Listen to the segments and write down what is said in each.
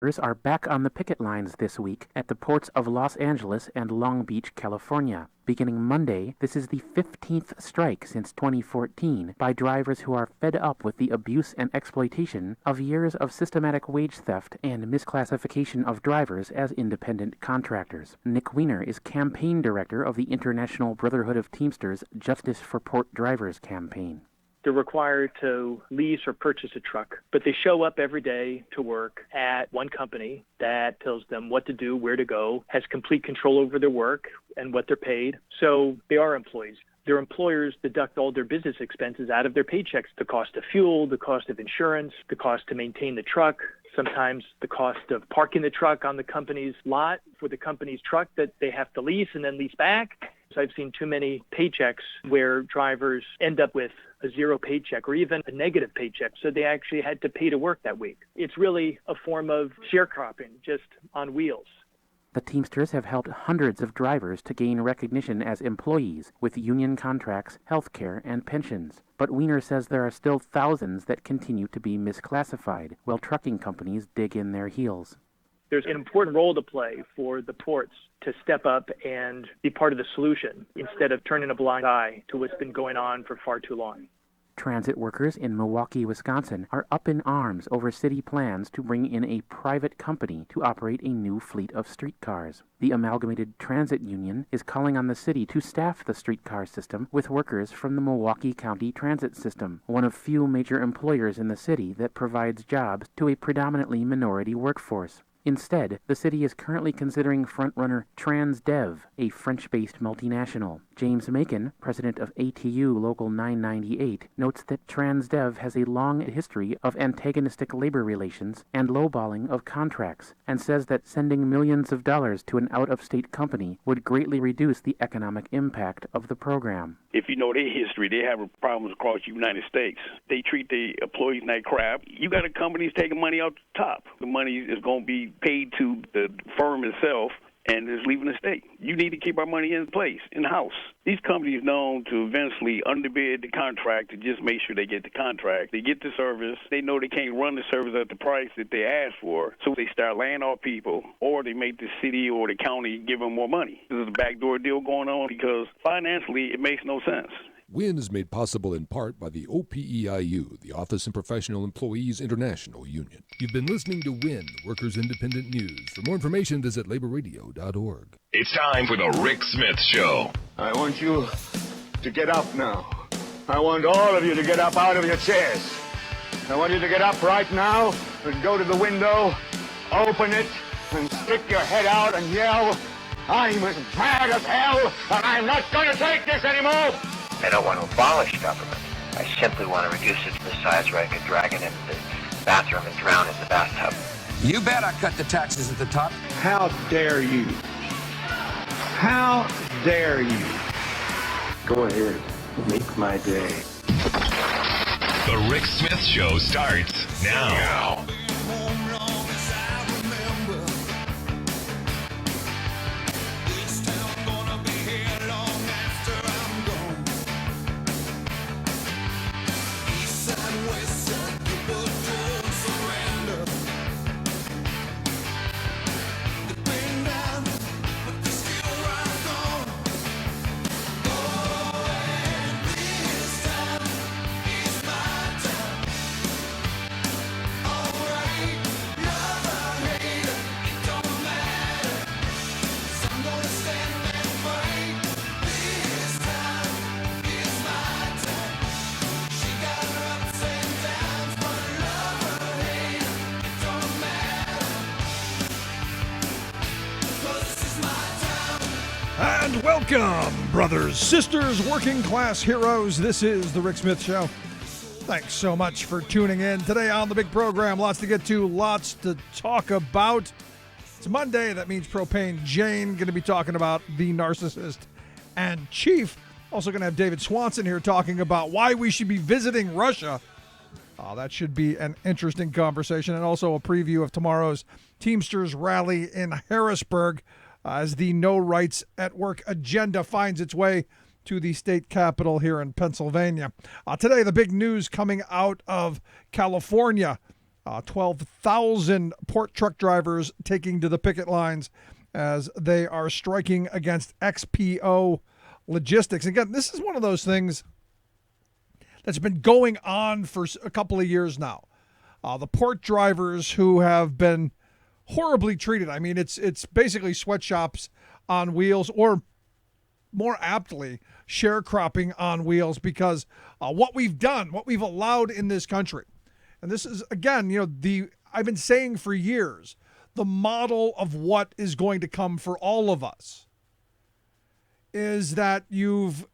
Are back on the picket lines this week at the ports of Los Angeles and Long Beach, California. Beginning Monday, this is the 15th strike since 2014 by drivers who are fed up with the abuse and exploitation of years of systematic wage theft and misclassification of drivers as independent contractors. Nick Weiner is campaign director of the International Brotherhood of Teamsters Justice for Port Drivers campaign. They're required to lease or purchase a truck, but they show up every day to work at one company that tells them what to do, where to go, has complete control over their work and what they're paid. So they are employees. Their employers deduct all their business expenses out of their paychecks, the cost of fuel, the cost of insurance, the cost to maintain the truck, sometimes the cost of parking the truck on the company's lot for the company's truck that they have to lease and then lease back. So I've seen too many paychecks where drivers end up with a zero paycheck or even a negative paycheck, so they actually had to pay to work that week. It's really a form of sharecropping, just on wheels. The Teamsters have helped hundreds of drivers to gain recognition as employees with union contracts, health care, and pensions. But Weiner says there are still thousands that continue to be misclassified, while trucking companies dig in their heels. There's an important role to play for the ports to step up and be part of the solution instead of turning a blind eye to what's been going on for far too long. Transit workers in Milwaukee, Wisconsin are up in arms over city plans to bring in a private company to operate a new fleet of streetcars. The Amalgamated Transit Union is calling on the city to staff the streetcar system with workers from the Milwaukee County Transit System, one of few major employers in the city that provides jobs to a predominantly minority workforce. Instead, the city is currently considering frontrunner Transdev, a French-based multinational. James Macon, president of ATU Local 998, notes that Transdev has a long history of antagonistic labor relations and lowballing of contracts, and says that sending millions of dollars to an out-of-state company would greatly reduce the economic impact of the program. If you know their history, they have problems across the United States. They treat the employees like crap. You got a company taking money out the top. The money is going to be paid to the firm itself and is leaving the state. You need to keep our money in place, in-house. These companies known to eventually underbid the contract to just make sure they get the contract. They get the service. They know they can't run the service at the price that they asked for, so they start laying off people, or they make the city or the county give them more money. This is a backdoor deal going on because financially it makes no sense. WIN is made possible in part by the OPEIU, the Office and Professional Employees International Union. You've been listening to WIN, Workers' Independent News. For more information, visit laborradio.org. It's time for the Rick Smith Show. I want you to get up now. I want all of you to get up out of your chairs. I want you to get up right now and go to the window, open it, and stick your head out and yell, "I'm as mad as hell, and I'm not going to take this anymore!" I don't want to abolish government. I simply want to reduce it to the size where I can drag it into the bathroom and drown in the bathtub. You bet I cut the taxes at the top. How dare you? How dare you? Go ahead, make my day. The Rick Smith Show starts now. And welcome, brothers, sisters, working class heroes. This is the Rick Smith Show. Thanks so much for tuning in. Today on the big program, lots to get to, lots to talk about. It's Monday. That means Propane Jane going to be talking about the narcissist and Chief. Also going to have David Swanson here talking about why we should be visiting Russia. That should be an interesting conversation. And also a preview of tomorrow's Teamsters rally in Harrisburg as the No Rights at Work agenda finds its way to the state capitol here in Pennsylvania. Today, the big news coming out of California. 12,000 port truck drivers taking to the picket lines as they are striking against XPO Logistics. Again, this is one of those things that's been going on for a couple of years now. The port drivers who have been horribly treated. I mean, it's basically sweatshops on wheels, or more aptly, sharecropping on wheels, because what we've done, what we've allowed in this country, and this is, again, I've been saying for years, the model of what is going to come for all of us is that you've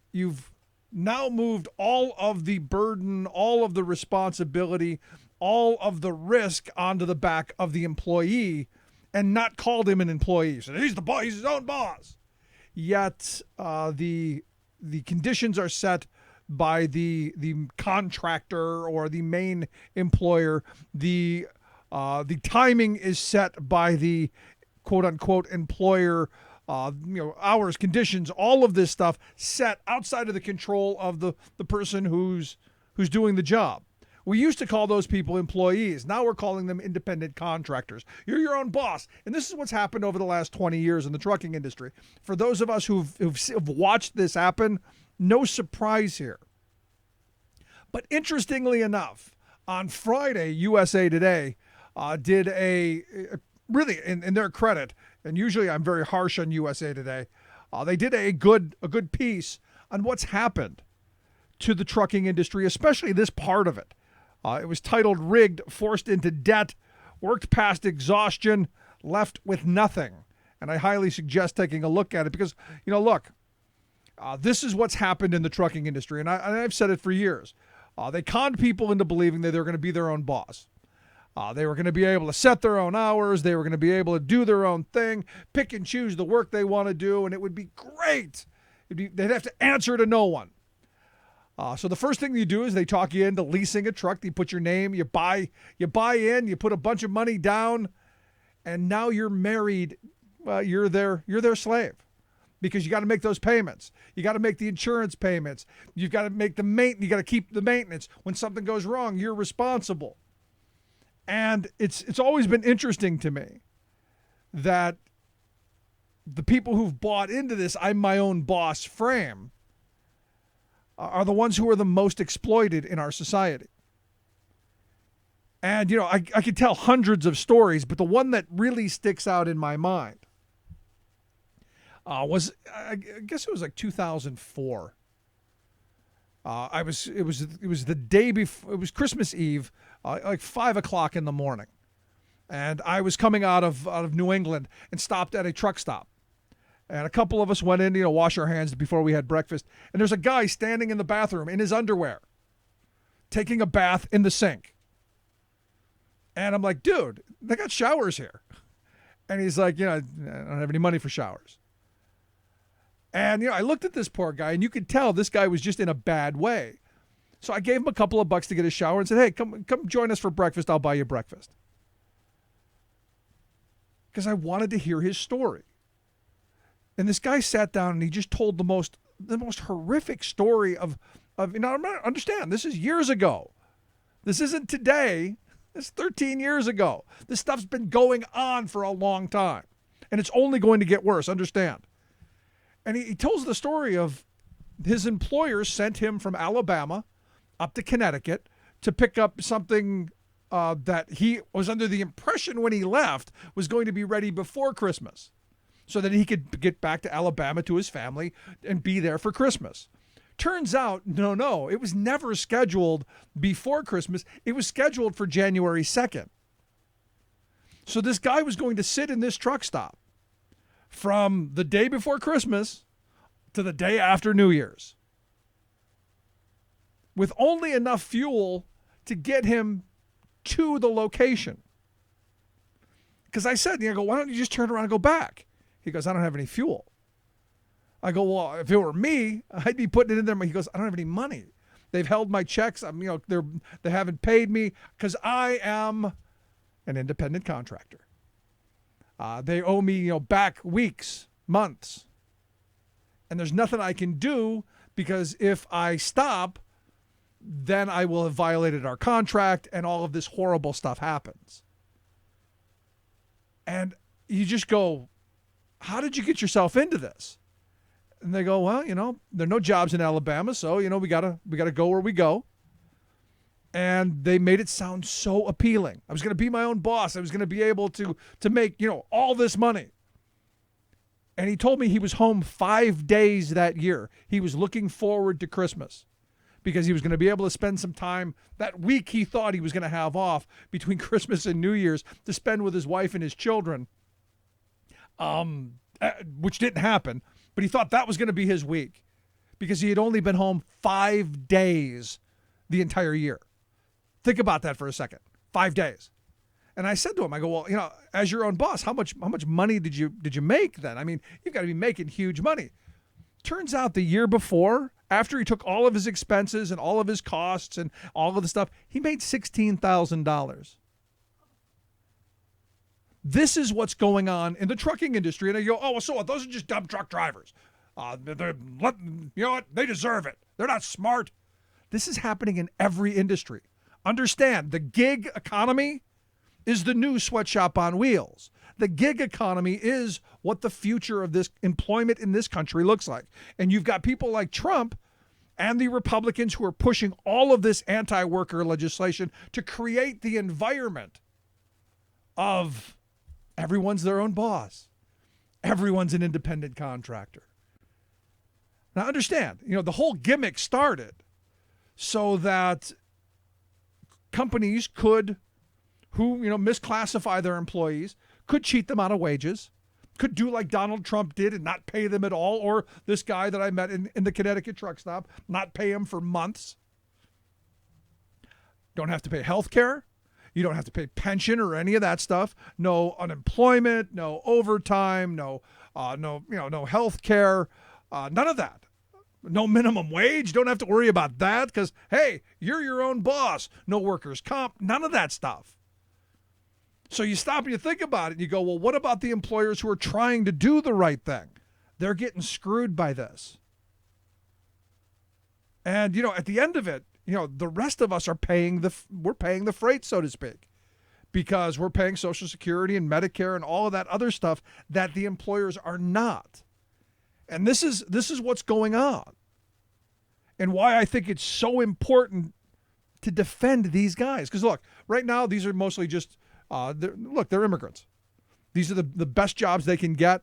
now moved all of the burden, all of the responsibility, all of the risk onto the back of the employee, and not called him an employee. So he's the boss, he's his own boss. Yet the conditions are set by the contractor or the main employer. The timing is set by the quote unquote employer. Hours, conditions, all of this stuff set outside of the control of the person who's doing the job. We used to call those people employees. Now we're calling them independent contractors. You're your own boss. And this is what's happened over the last 20 years in the trucking industry. For those of us who've watched this happen, no surprise here. But interestingly enough, on Friday, USA Today did a really, in their credit, and usually I'm very harsh on USA Today, they did a good piece on what's happened to the trucking industry, especially this part of it. It was titled "Rigged, Forced into Debt, Worked Past Exhaustion, Left with Nothing." And I highly suggest taking a look at it because, look, this is what's happened in the trucking industry. And I've said it for years. They conned people into believing that they were going to be their own boss. They were going to be able to set their own hours. They were going to be able to do their own thing, pick and choose the work they want to do, and it would be great. They'd have to answer to no one. So the first thing you do is they talk you into leasing a truck. You put your name, you buy in, you put a bunch of money down, and now you're married. You're their slave because you got to make those payments. You got to make the insurance payments. You've got to make the maintenance. You got to keep the maintenance. When something goes wrong, you're responsible. And it's always been interesting to me that the people who've bought into this "I'm my own boss" frame are the ones who are the most exploited in our society. And, I could tell hundreds of stories, but the one that really sticks out in my mind was, I guess it was like 2004. It was the day before, it was Christmas Eve, like 5:00 in the morning. And I was coming out of New England and stopped at a truck stop. And a couple of us went in, wash our hands before we had breakfast. And there's a guy standing in the bathroom in his underwear, taking a bath in the sink. And I'm like, dude, they got showers here. And he's like, I don't have any money for showers. And, I looked at this poor guy, and you could tell this guy was just in a bad way. So I gave him a couple of bucks to get a shower and said, hey, come join us for breakfast. I'll buy you breakfast. Because I wanted to hear his story. And this guy sat down and he just told the most horrific story of understand, this is years ago. This isn't today. This is 13 years ago. This stuff's been going on for a long time. And it's only going to get worse, understand. And he tells the story of his employer sent him from Alabama up to Connecticut to pick up something that he was under the impression when he left was going to be ready before Christmas, so that he could get back to Alabama to his family and be there for Christmas. Turns out, no, it was never scheduled before Christmas. It was scheduled for January 2nd. So this guy was going to sit in this truck stop from the day before Christmas to the day after New Year's, with only enough fuel to get him to the location. Because I said, why don't you just turn around and go back? He goes, I don't have any fuel. I go, well, if it were me, I'd be putting it in there. He goes, I don't have any money. They've held my checks. They haven't paid me because I am an independent contractor. They owe me, back weeks, months. And there's nothing I can do because if I stop, then I will have violated our contract and all of this horrible stuff happens. And you just go, how did you get yourself into this? And they go, well, there are no jobs in Alabama, so, we gotta go where we go. And they made it sound so appealing. I was going to be my own boss. I was going to be able to make, all this money. And he told me he was home 5 days that year. He was looking forward to Christmas because he was going to be able to spend some time that week he thought he was going to have off between Christmas and New Year's to spend with his wife and his children, which didn't happen. But he thought that was going to be his week because he had only been home 5 days the entire year. Think about that for a second. 5 days. And I said to him, I go, well, as your own boss, how much money did you make then? I mean, you've got to be making huge money. Turns out the year before, after he took all of his expenses and all of his costs and all of the stuff, he made $16,000. This is what's going on in the trucking industry. And I go, oh, so what? Those are just dumb truck drivers. They deserve it. They're not smart. This is happening in every industry. Understand, the gig economy is the new sweatshop on wheels. The gig economy is what the future of this employment in this country looks like. And you've got people like Trump and the Republicans who are pushing all of this anti-worker legislation to create the environment of everyone's their own boss. Everyone's an independent contractor. Now understand, the whole gimmick started so that companies could, who misclassify their employees, could cheat them out of wages, could do like Donald Trump did and not pay them at all, or this guy that I met in the Connecticut truck stop, not pay him for months. Don't have to pay health care. You don't have to pay pension or any of that stuff. No unemployment, no overtime, no health care, none of that. No minimum wage. Don't have to worry about that because, hey, you're your own boss. No workers' comp, none of that stuff. So you stop and you think about it and you go, well, what about the employers who are trying to do the right thing? They're getting screwed by this. And, at the end of it, the rest of us are paying we're paying the freight, so to speak, because we're paying Social Security and Medicare and all of that other stuff that the employers are not. And this is what's going on and why I think it's so important to defend these guys. Because, look, right now, these are mostly just, they're immigrants. These are the best jobs they can get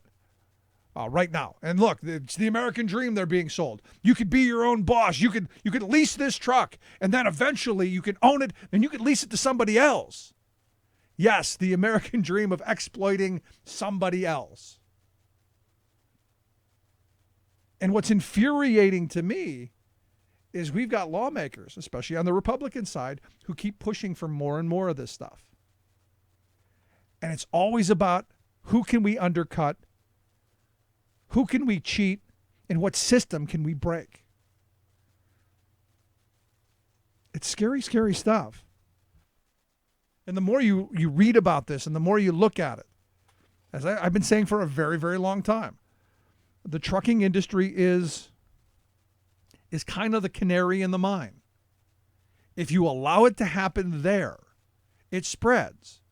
right now. And, look, it's the American dream they're being sold. You could be your own boss. You could lease this truck, and then eventually you can own it, and you could lease it to somebody else. Yes, the American dream of exploiting somebody else. And what's infuriating to me is we've got lawmakers, especially on the Republican side, who keep pushing for more and more of this stuff. And it's always about who can we undercut, who can we cheat, and what system can we break. It's scary, scary stuff. And the more you read about this and the more you look at it, as I've been saying for a very, very long time, the trucking industry is kind of the canary in the mine. If you allow it to happen there, it spreads.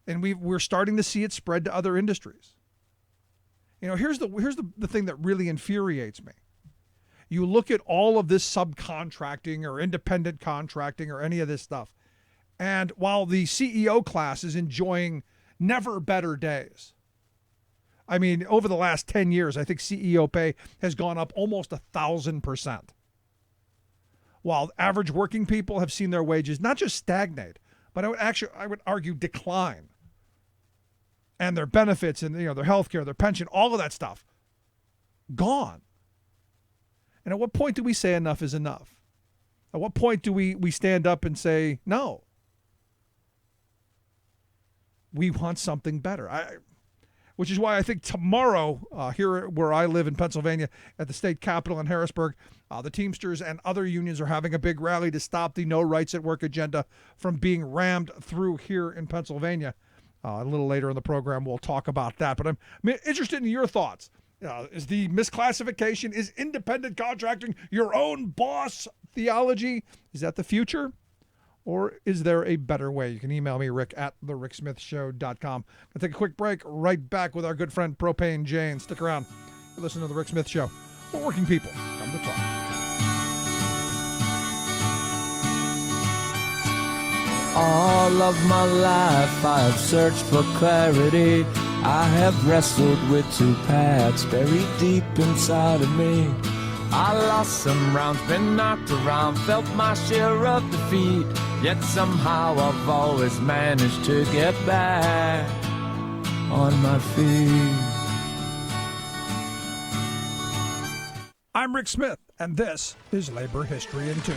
And we're starting to see it spread to other industries. Here's the thing that really infuriates me. You look at all of this subcontracting or independent contracting or any of this stuff, and while the CEO class is enjoying never better days, I mean, over the last 10 years, I think CEO pay has gone up almost 1,000%. While average working people have seen their wages not just stagnate, but I would argue decline. And their benefits and their health care, their pension, all of that stuff, gone. And at what point do we say enough is enough? At what point do we stand up and say, no, we want something better? Which is why I think tomorrow, here where I live in Pennsylvania, at the state capitol in Harrisburg, the Teamsters and other unions are having a big rally to stop the no rights at work agenda from being rammed through here in Pennsylvania. A little later in the program, we'll talk about that. But I'm interested in your thoughts. Is the misclassification, is independent contracting your own boss theology? Is that the future? Or is there a better way? You can email me, Rick, at thericksmithshow.com. I'll take a quick break. Right back with our good friend Propane Jane. Stick around. You listen to The Rick Smith Show. Where working people come to talk. All of my life I have searched for clarity. I have wrestled with two paths buried deep inside of me. I lost some rounds, been knocked around, felt my share of defeat. Yet somehow I've always managed to get back on my feet. I'm Rick Smith, and this is Labor History in 2.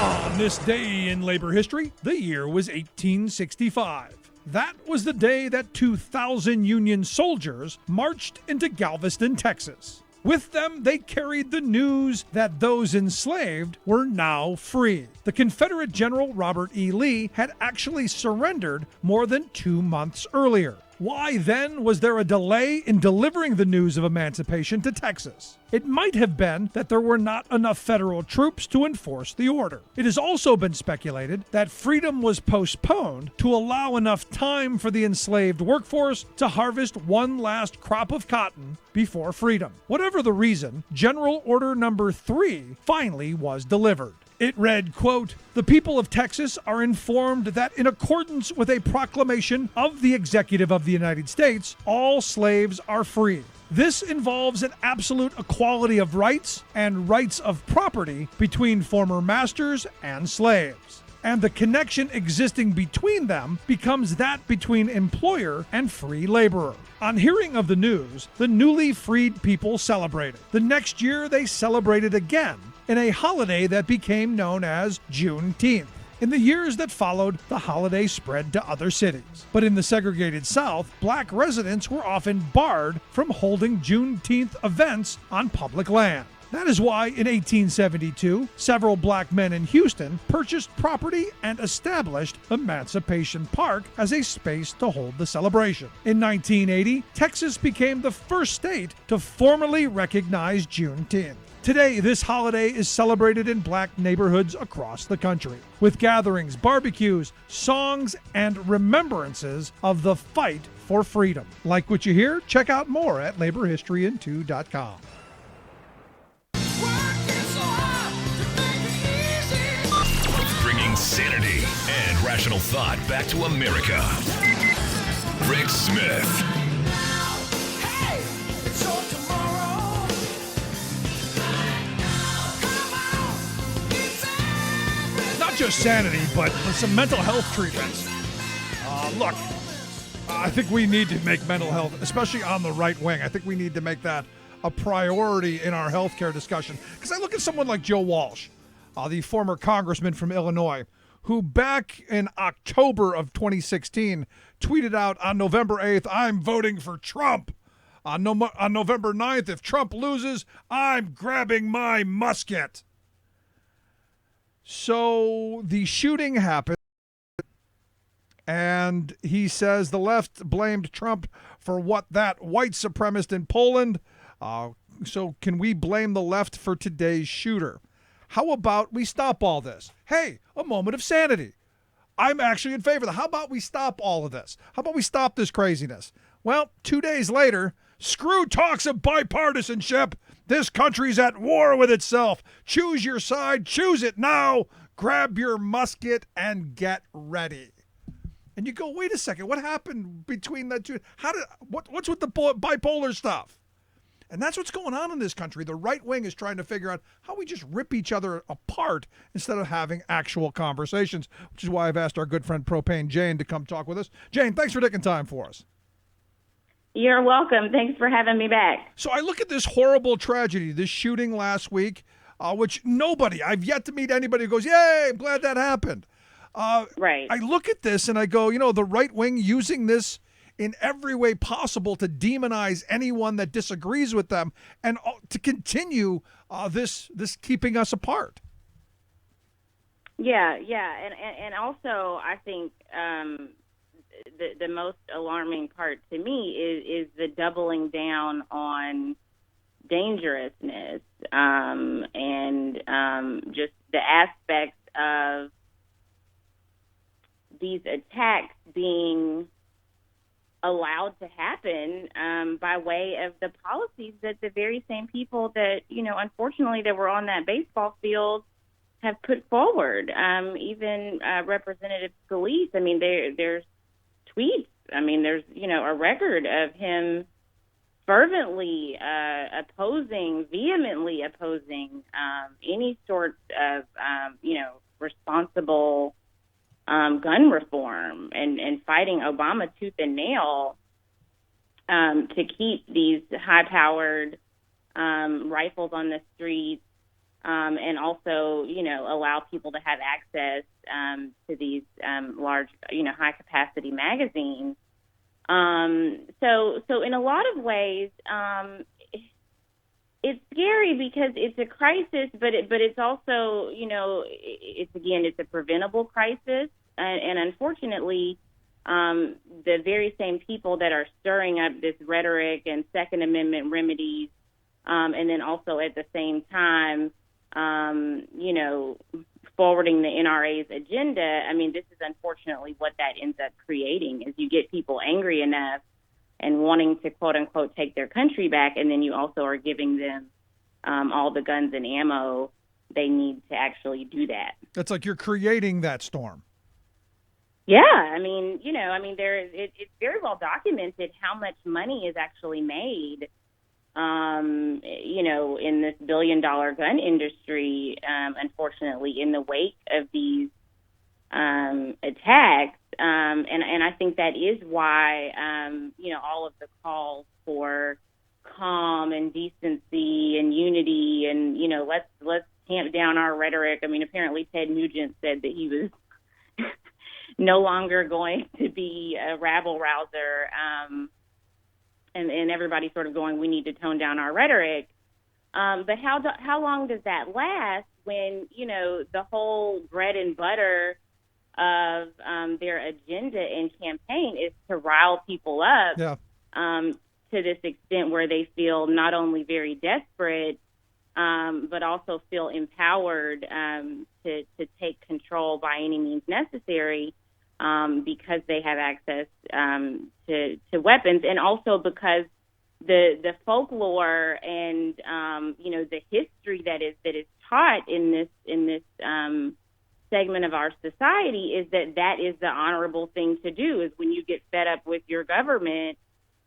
On this day in labor history, the year was 1865. That was the day that 2,000 Union soldiers marched into Galveston, Texas. With them, they carried the news that those enslaved were now free. The Confederate General Robert E. Lee had actually surrendered more than 2 months earlier. Why then was there a delay in delivering the news of emancipation to Texas? It might have been that there were not enough federal troops to enforce the order. It has also been speculated that freedom was postponed to allow enough time for the enslaved workforce to harvest one last crop of cotton before freedom. Whatever the reason, General Order Number 3 finally was delivered. It read, quote, "The people of Texas are informed that in accordance with a proclamation of the Executive of the United States, all slaves are free. This involves an absolute equality of rights and rights of property between former masters and slaves. And the connection existing between them becomes that between employer and free laborer." On hearing of the news, the newly freed people celebrated. The next year, they celebrated again in a holiday that became known as Juneteenth. In the years that followed, the holiday spread to other cities. But in the segregated South, black residents were often barred from holding Juneteenth events on public land. That is why in 1872, several black men in Houston purchased property and established Emancipation Park as a space to hold the celebration. In 1980, Texas became the first state to formally recognize Juneteenth. Today, this holiday is celebrated in black neighborhoods across the country, with gatherings, barbecues, songs, and remembrances of the fight for freedom. Like what you hear? Check out more at laborhistoryin2.com. Bringing sanity and rational thought back to America. Rick Smith. Not just sanity, but some mental health treatments. Look, I think we need to make mental health, especially on the right wing, I think we need to make that a priority in our healthcare discussion. Because I look at someone like Joe Walsh, the former congressman from Illinois, who back in October of 2016 tweeted out on November 8th, "I'm voting for Trump." On November 9th, "If Trump loses, I'm grabbing my musket." So the shooting happened, and he says the left blamed Trump for what that white supremacist in Poland. So can we blame the left for today's shooter? How about we stop all this? Hey, a moment of sanity. I'm actually in favor of that. How about we stop all of this? How about we stop this craziness? Well, 2 days later, screw talks of bipartisanship. This country's at war with itself. Choose your side. Choose it now. Grab your musket and get ready. And you go, wait a second. What happened between the two? What's with the bipolar stuff? And that's what's going on in this country. The right wing is trying to figure out how we just rip each other apart instead of having actual conversations, which is why I've asked our good friend Propane Jane to come talk with us. Jane, thanks for taking time for us. You're welcome. Thanks for having me back. So I look at this horrible tragedy, this shooting last week, which I've yet to meet anybody who goes, yay, I'm glad that happened. Right. I look at this and I go, the right wing using this in every way possible to demonize anyone that disagrees with them and to continue this keeping us apart. Yeah. And also I think the most alarming part to me is the doubling down on dangerousness and just the aspects of these attacks being allowed to happen by way of the policies that the very same people that, unfortunately that were on that baseball field have put forward. Even Representative Scalise, I mean, there's tweets. I mean, there's, a record of him fervently vehemently opposing any sorts of, responsible gun reform and fighting Obama tooth and nail to keep these high-powered rifles on the streets and also, allow people to have access to these large, high-capacity magazines. So in a lot of ways, it's scary because it's a crisis, but it's also, it's a preventable crisis. And unfortunately, the very same people that are stirring up this rhetoric and Second Amendment remedies, and then also at the same time, forwarding the NRA's agenda, I mean, this is unfortunately what that ends up creating is you get people angry enough and wanting to, quote unquote, take their country back. And then you also are giving them all the guns and ammo they need to actually do that. It's like you're creating that storm. Yeah. I mean, it's very well documented how much money is actually made in this billion-dollar gun industry, unfortunately, in the wake of these attacks. And I think that is why, all of the calls for calm and decency and unity and, let's tamp down our rhetoric. I mean, apparently Ted Nugent said that he was no longer going to be a rabble-rouser. And everybody's sort of going, we need to tone down our rhetoric. But how long does that last when, the whole bread and butter of their agenda and campaign is to rile people up to this extent where they feel not only very desperate, but also feel empowered to take control by any means necessary. Because they have access to weapons, and also because the folklore and the history that is taught in this segment of our society is that is the honorable thing to do. Is when you get fed up with your government,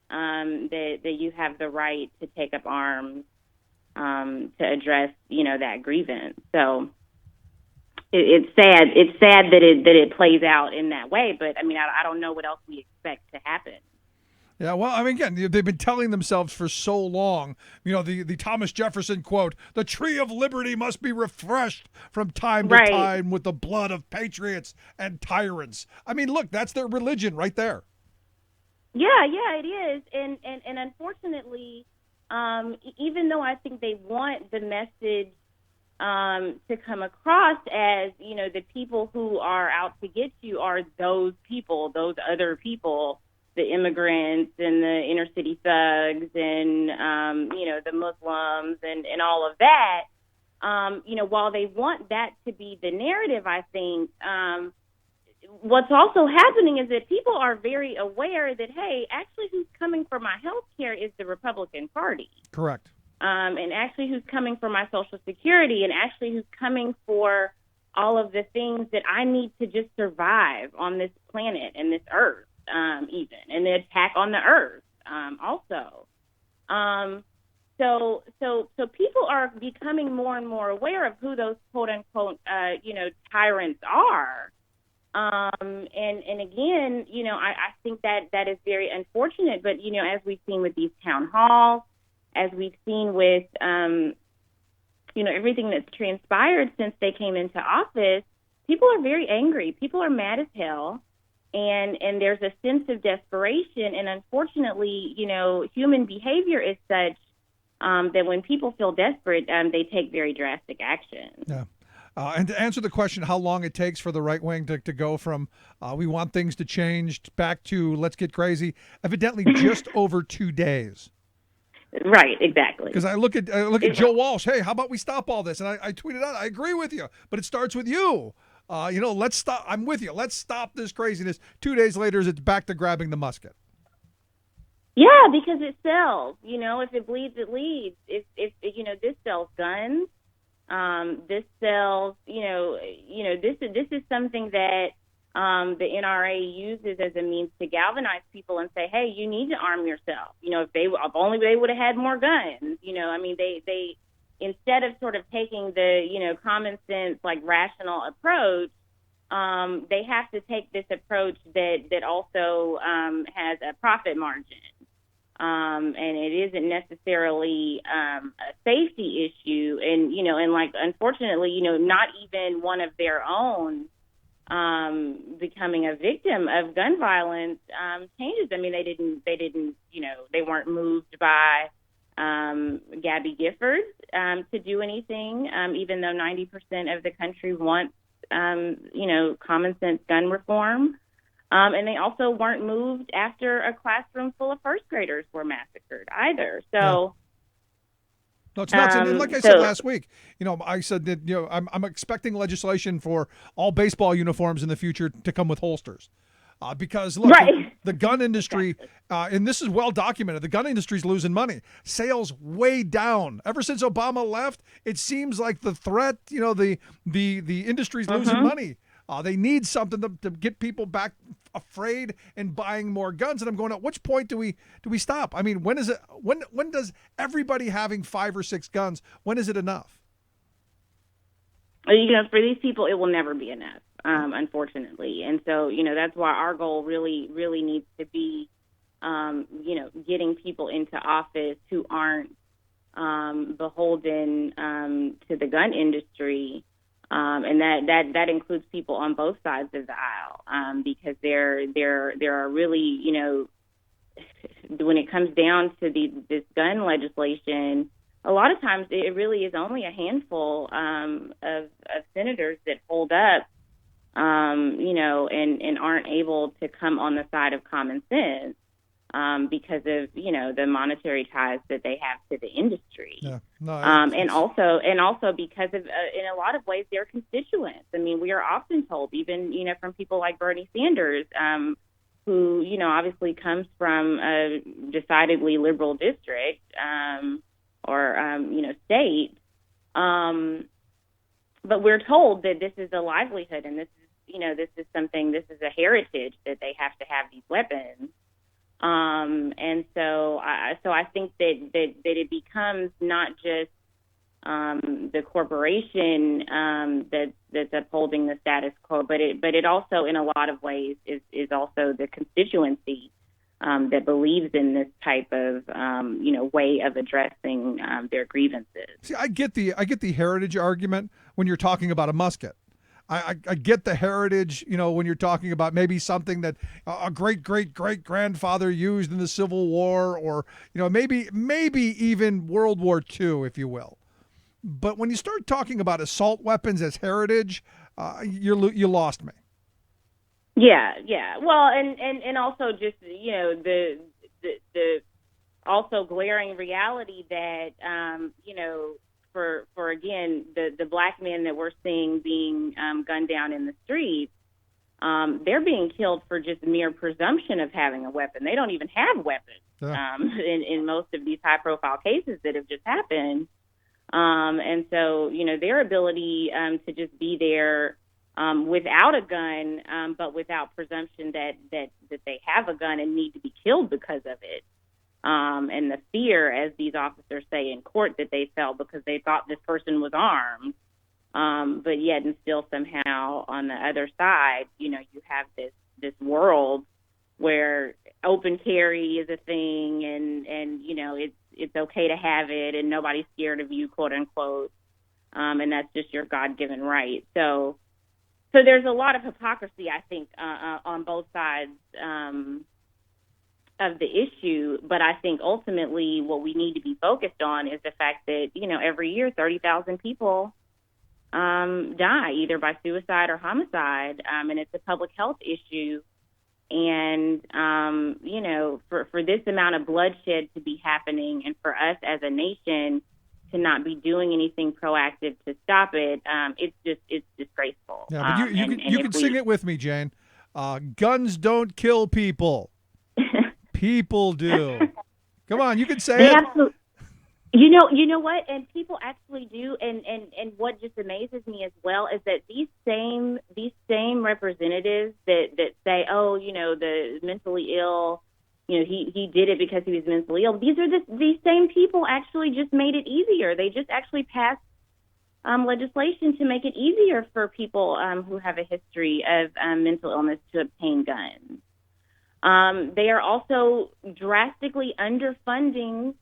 that you have the right to take up arms to address that grievance. So. It's sad. It's sad that it plays out in that way. But I mean, I don't know what else we expect to happen. Yeah, well, I mean, again, they've been telling themselves for so long. The Thomas Jefferson quote: "The tree of liberty must be refreshed from time to time with the blood of patriots and tyrants." I mean, look, that's their religion right there. Yeah, it is, and unfortunately, even though I think they want the message to come across as, the people who are out to get you are those people, those other people, the immigrants and the inner city thugs and, the Muslims and all of that. While they want that to be the narrative, I think what's also happening is that people are very aware that, hey, actually who's coming for my health care is the Republican Party. Correct. And actually who's coming for my Social Security, and actually who's coming for all of the things that I need to just survive on this planet and this earth, even, and the attack on the earth also. So people are becoming more and more aware of who those quote unquote, tyrants are. And again, I think that is very unfortunate, but, as we've seen with these town halls, as we've seen with, everything that's transpired since they came into office, people are very angry. People are mad as hell. And there's a sense of desperation. And unfortunately, human behavior is such that when people feel desperate, they take very drastic action. Yeah. And to answer the question, how long it takes for the right wing to go from we want things to change back to let's get crazy, evidently just over 2 days. Right, exactly. Because I look at Joe Walsh. Hey, how about we stop all this? And I tweeted out, I agree with you, but it starts with you. Let's stop. I'm with you. Let's stop this craziness. 2 days later, it's back to grabbing the musket. Yeah, because it sells. If it bleeds, it leads. If this sells guns. This sells. This is something that the NRA uses as a means to galvanize people and say, hey, you need to arm yourself. If only they would have had more guns. They instead of sort of taking the common sense, like rational approach, they have to take this approach that also has a profit margin. And it isn't necessarily a safety issue, and unfortunately, not even one of their own becoming a victim of gun violence changes. I mean, they weren't moved by Gabby Giffords to do anything, even though 90% of the country wants common sense gun reform. And they also weren't moved after a classroom full of first graders were massacred either. So, no, it's nuts. And like I said last week, I said that I'm expecting legislation for all baseball uniforms in the future to come with holsters, because look, the gun industry, and this is well documented. The gun industry is losing money. Sales way down ever since Obama left. It seems like the threat, the industry's losing money. They need something to get people back afraid and buying more guns. And I'm going, at which point do we stop? I mean, when does everybody having 5 or 6 guns, when is it enough? For these people, it will never be enough, unfortunately. And so, that's why our goal really, really needs to be, getting people into office who aren't beholden to the gun industry. And that includes people on both sides of the aisle, because there are really, when it comes down to this gun legislation, a lot of times it really is only a handful of senators that hold up, and aren't able to come on the side of common sense. Because of the monetary ties that they have to the industry, and also because of in a lot of ways their constituents. I mean, we are often told, even from people like Bernie Sanders, who obviously comes from a decidedly liberal district or state, but we're told that this is a livelihood and this is a heritage that they have to have these weapons. And so I think that it becomes not just the corporation that's upholding the status quo, but it also in a lot of ways is also the constituency that believes in this type of way of addressing their grievances. See, I get the heritage argument when you're talking about a musket. I get the heritage, when you're talking about maybe something that a great-great-great-grandfather used in the Civil War, or, maybe even World War II, if you will. But when you start talking about assault weapons as heritage, you lost me. Yeah. Well, and also just, the also glaring reality that, for again, the black men that we're seeing being gunned down in the streets, they're being killed for just mere presumption of having a weapon. They don't even have weapons in most of these high-profile cases that have just happened. And so, their ability to just be there without a gun, but without presumption that they have a gun and need to be killed because of it. And the fear, as these officers say in court, that they felt because they thought this person was armed, but yet and still somehow on the other side, you have this world where open carry is a thing, and it's okay to have it, and nobody's scared of you, quote unquote, and that's just your God-given right. So there's a lot of hypocrisy, I think, on both sides of the issue, but I think ultimately what we need to be focused on is the fact that, every year 30,000 people die either by suicide or homicide, and it's a public health issue. And, for this amount of bloodshed to be happening and for us as a nation to not be doing anything proactive to stop it, it's disgraceful. Yeah, but you can sing it with me, Jane. Guns don't kill people. People do. Come on, you can say it. Absolutely. You know what? And people actually do. And what just amazes me as well is that these same representatives that say, oh, the mentally ill, he did it because he was mentally ill. These same people actually just made it easier. They just actually passed legislation to make it easier for people who have a history of mental illness to obtain guns. They are also drastically underfunding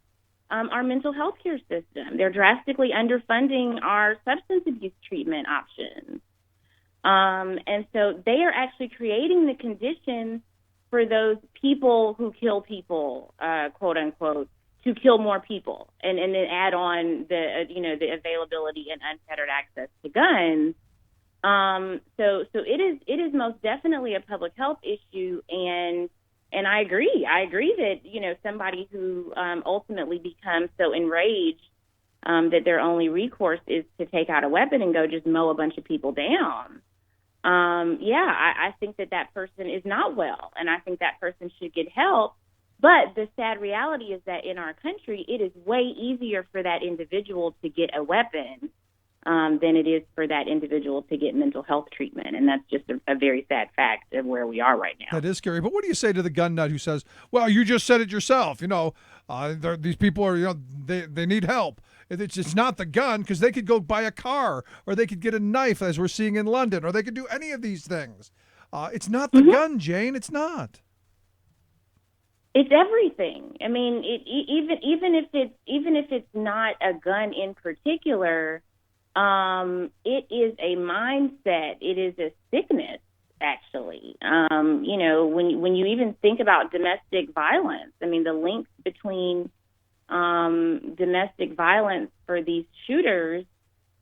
our mental health care system. They're drastically underfunding our substance abuse treatment options. And so they are actually creating the conditions for those people who kill people, quote unquote, to kill more people, and then add on the availability and unfettered access to guns. So it is most definitely a public health issue, and I agree. I agree that, somebody who ultimately becomes so enraged that their only recourse is to take out a weapon and go just mow a bunch of people down. I think that person is not well, and I think that person should get help. But the sad reality is that in our country, it is way easier for that individual to get a weapon than it is for that individual to get mental health treatment. And that's just a very sad fact of where we are right now. That is scary. But what do you say to the gun nut who says, well, you just said it yourself, these people are, they need help. It's not the gun, because they could go buy a car, or they could get a knife, as we're seeing in London, or they could do any of these things. It's not the gun, Jane. It's not. It's everything. I mean, even if it's not a gun in particular, it is a mindset. It is a sickness, actually. When you even think about domestic violence, I mean, the links between domestic violence for these shooters,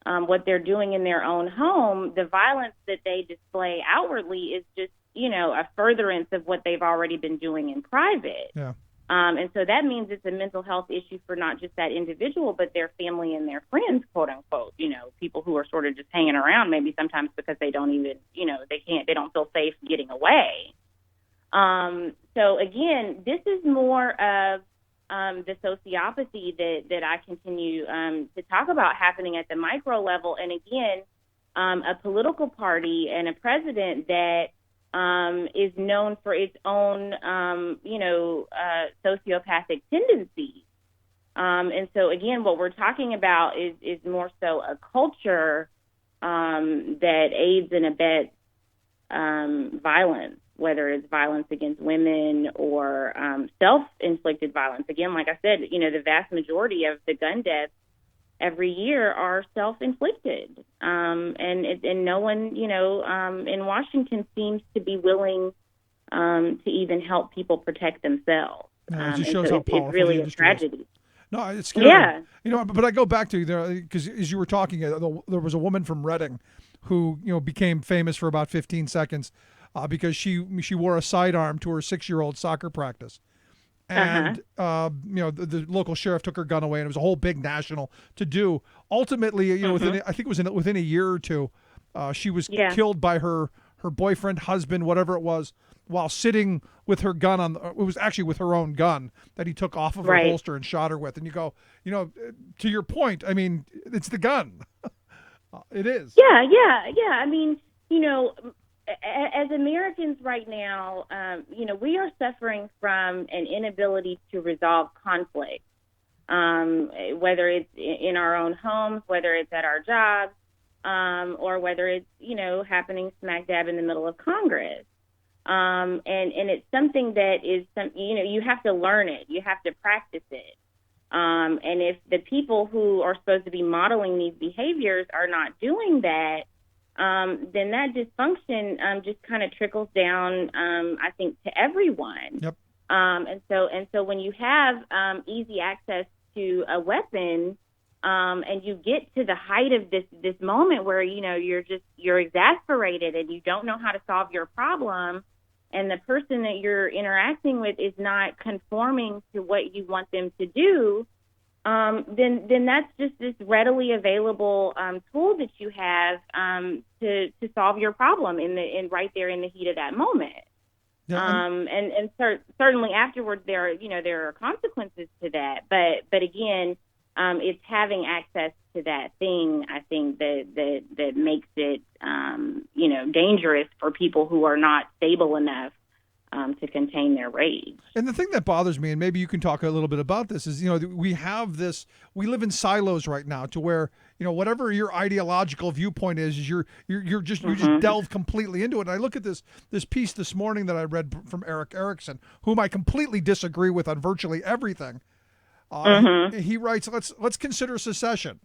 what they're doing in their own home, the violence that they display outwardly is just, a furtherance of what they've already been doing in private. Yeah. And so that means it's a mental health issue for not just that individual, but their family and their friends, quote unquote, people who are sort of just hanging around, maybe sometimes because they don't even, they don't feel safe getting away. So again, this is more of the sociopathy that I continue to talk about happening at the micro level. And again, a political party and a president that is known for its own, sociopathic tendencies. And so, again, what we're talking about is more so a culture that aids and abets violence, whether it's violence against women or self-inflicted violence. Again, like I said, the vast majority of the gun deaths every year are self-inflicted. And no one, in Washington seems to be willing to even help people protect themselves. Yeah, it just shows how powerful it's really the a industry is. tragedy. No, it's scary. Yeah. But I go back to, because as you were talking, there was a woman from Reading who, became famous for about 15 seconds because she wore a sidearm to her 6-year-old soccer practice. And, the local sheriff took her gun away, and it was a whole big national to-do. Ultimately, within a year or two, she was killed by her boyfriend, husband, whatever it was, while sitting with her gun it was actually with her own gun that he took off of her holster and shot her with. And you go, to your point, I mean, it's the gun. It is. Yeah. I mean, as Americans right now, we are suffering from an inability to resolve conflict, whether it's in our own homes, whether it's at our jobs, or whether it's, happening smack dab in the middle of Congress. And it's something that is, you have to learn it. You have to practice it. And if the people who are supposed to be modeling these behaviors are not doing that, then that dysfunction just kind of trickles down, I think, to everyone. Yep. And so when you have easy access to a weapon, and you get to the height of this moment where you're exasperated and you don't know how to solve your problem, and the person that you're interacting with is not conforming to what you want them to do, then that's just this readily available tool that you have to solve your problem right there in the heat of that moment. Yeah, and certainly afterwards there are consequences to that. But again, it's having access to that thing, I think, that makes it dangerous for people who are not stable enough to contain their rage. And the thing that bothers me, and maybe you can talk a little bit about this, is, we live in silos right now to where, whatever your ideological viewpoint is you just delve completely into it. And I look at this piece this morning that I read from Eric Erickson, whom I completely disagree with on virtually everything. He writes, let's consider secession.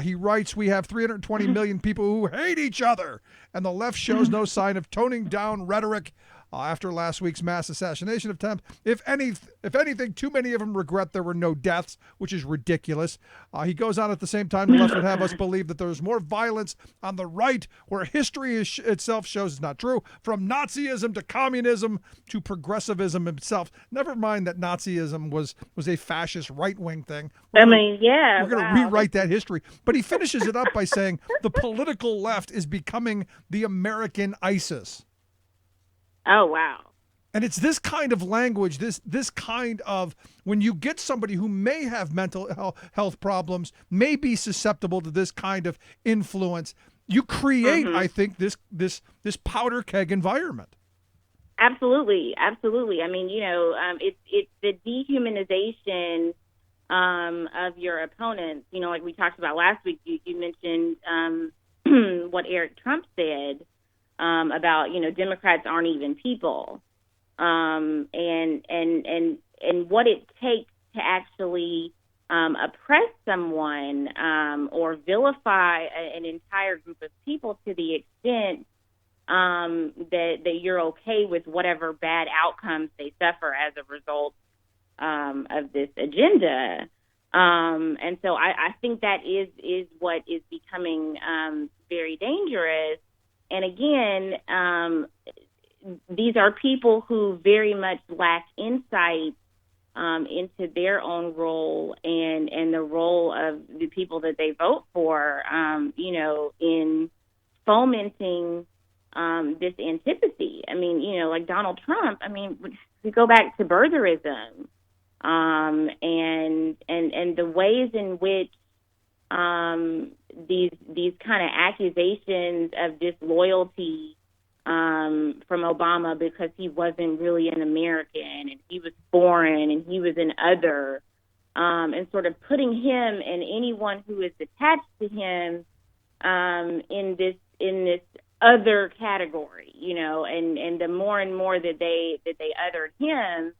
He writes, we have 320 million people who hate each other, and the left shows no sign of toning down rhetoric after last week's mass assassination attempt. If anything, too many of them regret there were no deaths, which is ridiculous. He goes on, at the same time, the left would have us believe that there's more violence on the right, where history itself shows it's not true, from Nazism to communism to progressivism itself. Never mind that Nazism was a fascist right-wing thing. We're going to rewrite that history. But he finishes it up by saying the political left is becoming the American ISIS. Oh, wow. And it's this kind of language, this kind of, when you get somebody who may have mental health problems, may be susceptible to this kind of influence, you create, I think, this powder keg environment. Absolutely. I mean, it's the dehumanization of your opponents. Like we talked about last week, you mentioned what Eric Trump said about, Democrats aren't even people, and what it takes to actually oppress someone or vilify an entire group of people to the extent that you're okay with whatever bad outcomes they suffer as a result of this agenda. And so I think that is what is becoming very dangerous. And again, these are people who very much lack insight into their own role and the role of the people that they vote for, in fomenting this antipathy. I mean, like Donald Trump, we go back to birtherism and the ways in which these kind of accusations of disloyalty from Obama because he wasn't really an American and he was foreign and he was an other, and sort of putting him and anyone who is attached to him in this other category, and the more and more that they othered him,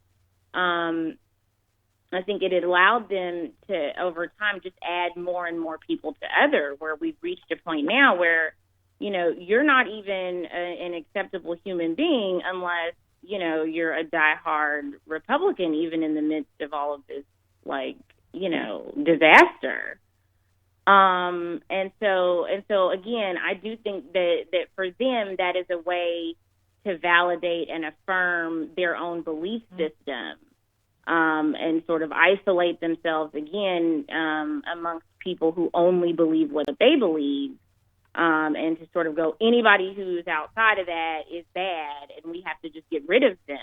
I think it allowed them to, over time, just add more and more people to other, where we've reached a point now where, you're not even an acceptable human being unless, you're a diehard Republican, even in the midst of all of this, disaster. And so again, I do think that for them, that is a way to validate and affirm their own belief system. And sort of isolate themselves again amongst people who only believe what they believe, and to sort of go, anybody who's outside of that is bad, and we have to just get rid of them.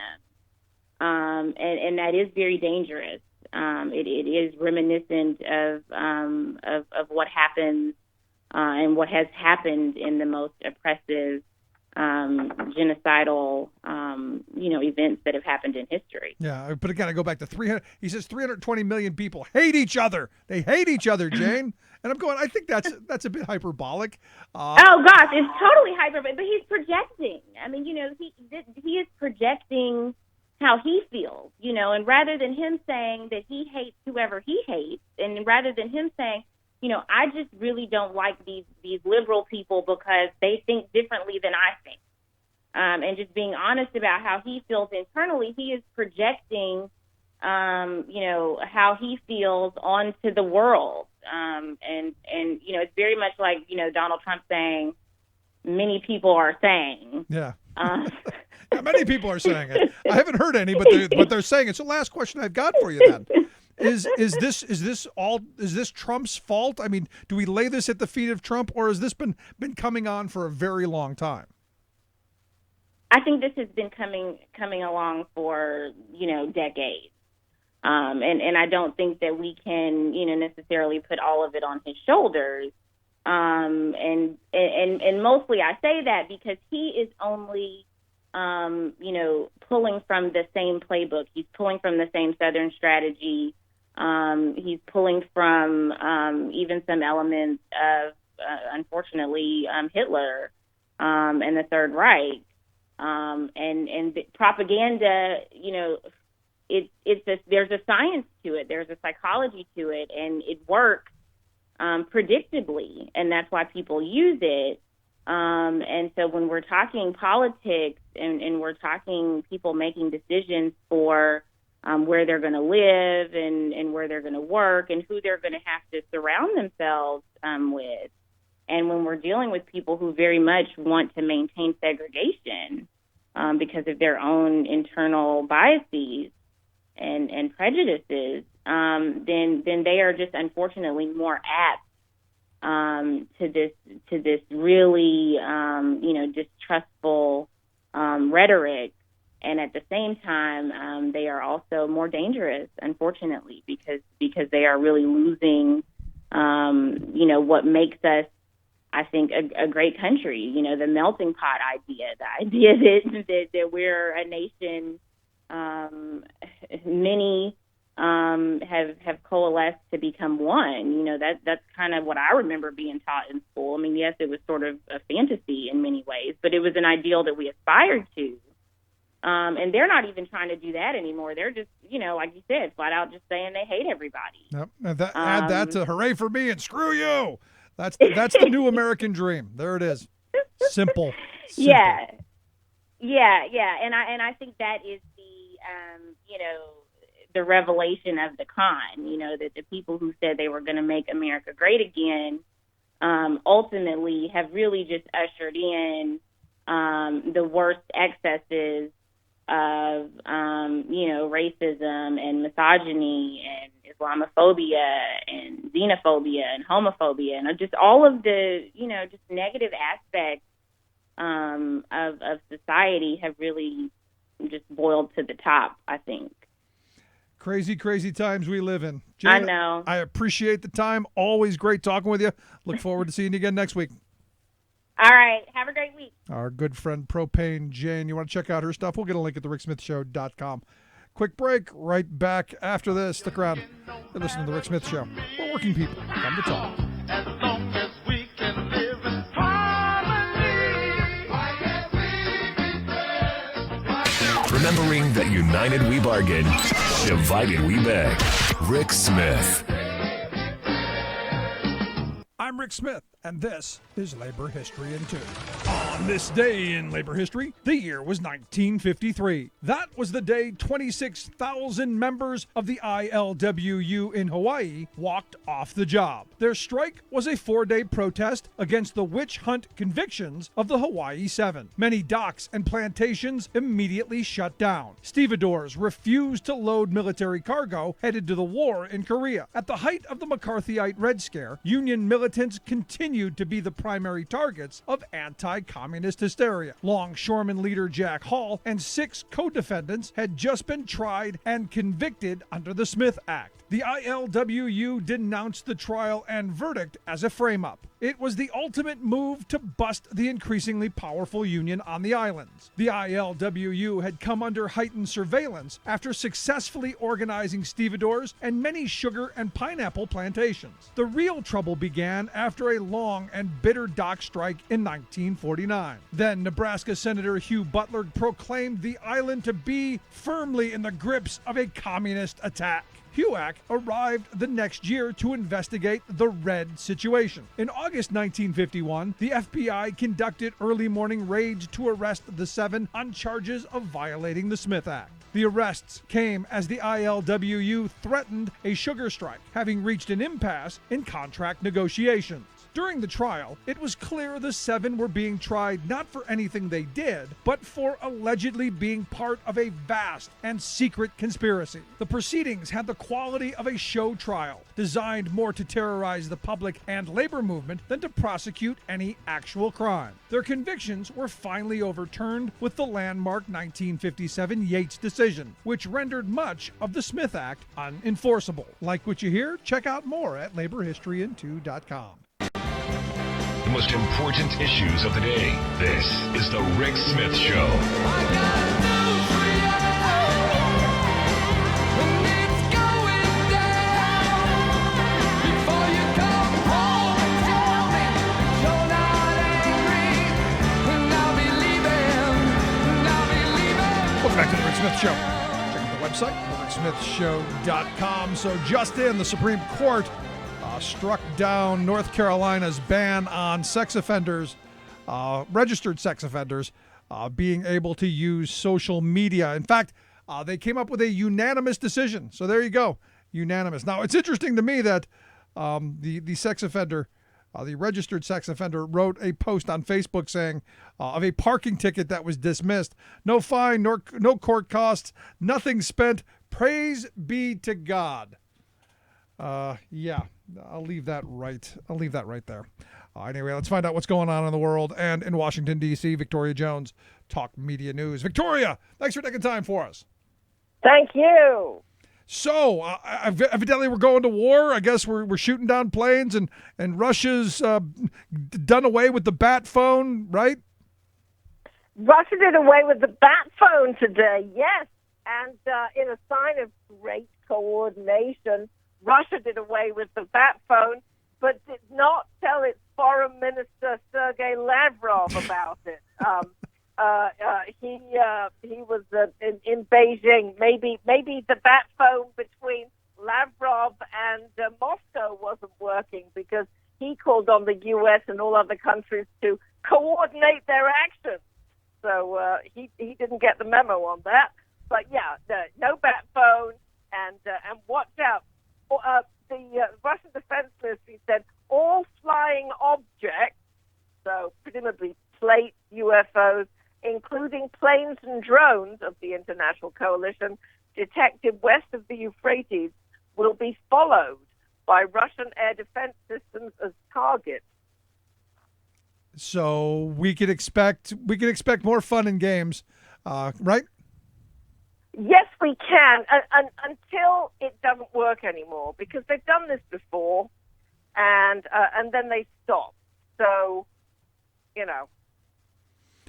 And that is very dangerous. It is reminiscent of what happens and what has happened in the most oppressive genocidal, events that have happened in history. Yeah, but again, I go back to 300. He says 320 million people hate each other. They hate each other, Jane. And I'm going, I think that's a bit hyperbolic. Oh gosh, it's totally hyperbolic. But he's projecting. He is projecting how he feels, and rather than him saying that he hates whoever he hates, and rather than him saying, I just really don't like these liberal people because they think differently than I think. And just being honest about how he feels internally, he is projecting, how he feels onto the world. And it's very much like, Donald Trump saying, many people are saying. Yeah. Many people are saying it. I haven't heard any, but they're saying it. So last question I've got for you then. Is this Trump's fault? I mean, do we lay this at the feet of Trump, or has this been coming on for a very long time? I think this has been coming along for, decades. And I don't think that we can, necessarily put all of it on his shoulders. And mostly I say that because he is only, pulling from the same playbook. He's pulling from the same Southern strategy. He's pulling from even some elements of, unfortunately, Hitler and the Third Reich. And the propaganda, there's a science to it. There's a psychology to it, and it works predictably, and that's why people use it. And so when we're talking politics and we're talking people making decisions for where they're going to live and where they're going to work and who they're going to have to surround themselves with, and when we're dealing with people who very much want to maintain segregation because of their own internal biases and prejudices, then they are just unfortunately more apt to this really distrustful rhetoric, and at the same time they are also more dangerous, unfortunately, because they are really losing what makes us, I think, a great country. The melting pot idea, the idea that we're a nation. Many have coalesced to become one. That's kind of what I remember being taught in school. I mean, yes, it was sort of a fantasy in many ways, but it was an ideal that we aspired to. And they're not even trying to do that anymore. They're just, like you said, flat out just saying they hate everybody. Yep. Add that to hooray for me and screw you. That's the new American dream. There it is. Simple. Yeah. And I think that is the revelation of the con, that the people who said they were going to make America great again ultimately have really just ushered in the worst excesses of, racism and misogyny and Islamophobia and xenophobia and homophobia and just all of the, just negative aspects of society have really just boiled to the top, I think. Crazy, crazy times we live in. Jane, I know. I appreciate the time. Always great talking with you. Look forward to seeing you again next week. All right. Have a great week. Our good friend Propane Jane. You want to check out her stuff? We'll get a link at thericksmithshow.com. Quick break. Right back after this. Stick around. You're listening to The Rick Smith Show. We're working people. Come to talk. As long as we can live in harmony. Remembering that united we bargain, divided we beg. Rick Smith. I'm Rick Smith, and this is Labor History in 2. On this day in labor history, the year was 1953. That was the day 26,000 members of the ILWU in Hawaii walked off the job. Their strike was a 4-day protest against the witch hunt convictions of the Hawaii Seven. Many docks and plantations immediately shut down. Stevedores refused to load military cargo headed to the war in Korea. At the height of the McCarthyite Red Scare, Union militants continued to be the primary targets of anti-communist hysteria. Longshoreman leader Jack Hall and 6 co-defendants had just been tried and convicted under the Smith Act. The ILWU denounced the trial and verdict as a frame-up. It was the ultimate move to bust the increasingly powerful union on the islands. The ILWU had come under heightened surveillance after successfully organizing stevedores and many sugar and pineapple plantations. The real trouble began after a long and bitter dock strike in 1949. Then Nebraska Senator Hugh Butler proclaimed the island to be firmly in the grips of a communist attack. HUAC arrived the next year to investigate the Red situation. In August 1951, the FBI conducted early morning raids to arrest the 7 on charges of violating the Smith Act. The arrests came as the ILWU threatened a sugar strike, having reached an impasse in contract negotiations. During the trial, it was clear the 7 were being tried not for anything they did, but for allegedly being part of a vast and secret conspiracy. The proceedings had the quality of a show trial, designed more to terrorize the public and labor movement than to prosecute any actual crime. Their convictions were finally overturned with the landmark 1957 Yates decision, which rendered much of the Smith Act unenforceable. Like what you hear? Check out more at laborhistoryin2.com. The most important issues of the day. This is the Rick Smith Show. Welcome back to the Rick Smith Show. Check out the website, ricksmithshow.com. So just in, the Supreme Court struck down North Carolina's ban on sex offenders, registered sex offenders, being able to use social media. In fact, they came up with a unanimous decision. So there you go, unanimous. Now, it's interesting to me that the sex offender, the registered sex offender, wrote a post on Facebook saying of a parking ticket that was dismissed, no fine, nor no court costs, nothing spent. Praise be to God. Yeah, I'll leave that right. I'll leave that right there. Anyway, let's find out what's going on in the world and in Washington, D.C. Victoria Jones, Talk Media News. Victoria, thanks for taking time for us. Thank you. So, evidently we're going to war. I guess we're shooting down planes, and Russia's done away with the bat phone, right? Russia did away with the bat phone today, yes. And in a sign of great coordination, Russia did away with the bat phone, but did not tell its foreign minister, Sergei Lavrov, about it. He was in Beijing. Maybe the bat phone between Lavrov and Moscow wasn't working because he called on the U.S. and all other countries to coordinate their actions. So he didn't get the memo on that. But yeah, no bat phone, and watch out. The Russian Defense Ministry said all flying objects, so presumably plates, UFOs, including planes and drones of the international coalition detected west of the Euphrates, will be followed by Russian air defense systems as targets. So we could expect more fun and games, right? Yes, we can, until it doesn't work anymore, because they've done this before, and then they stop. So, you know.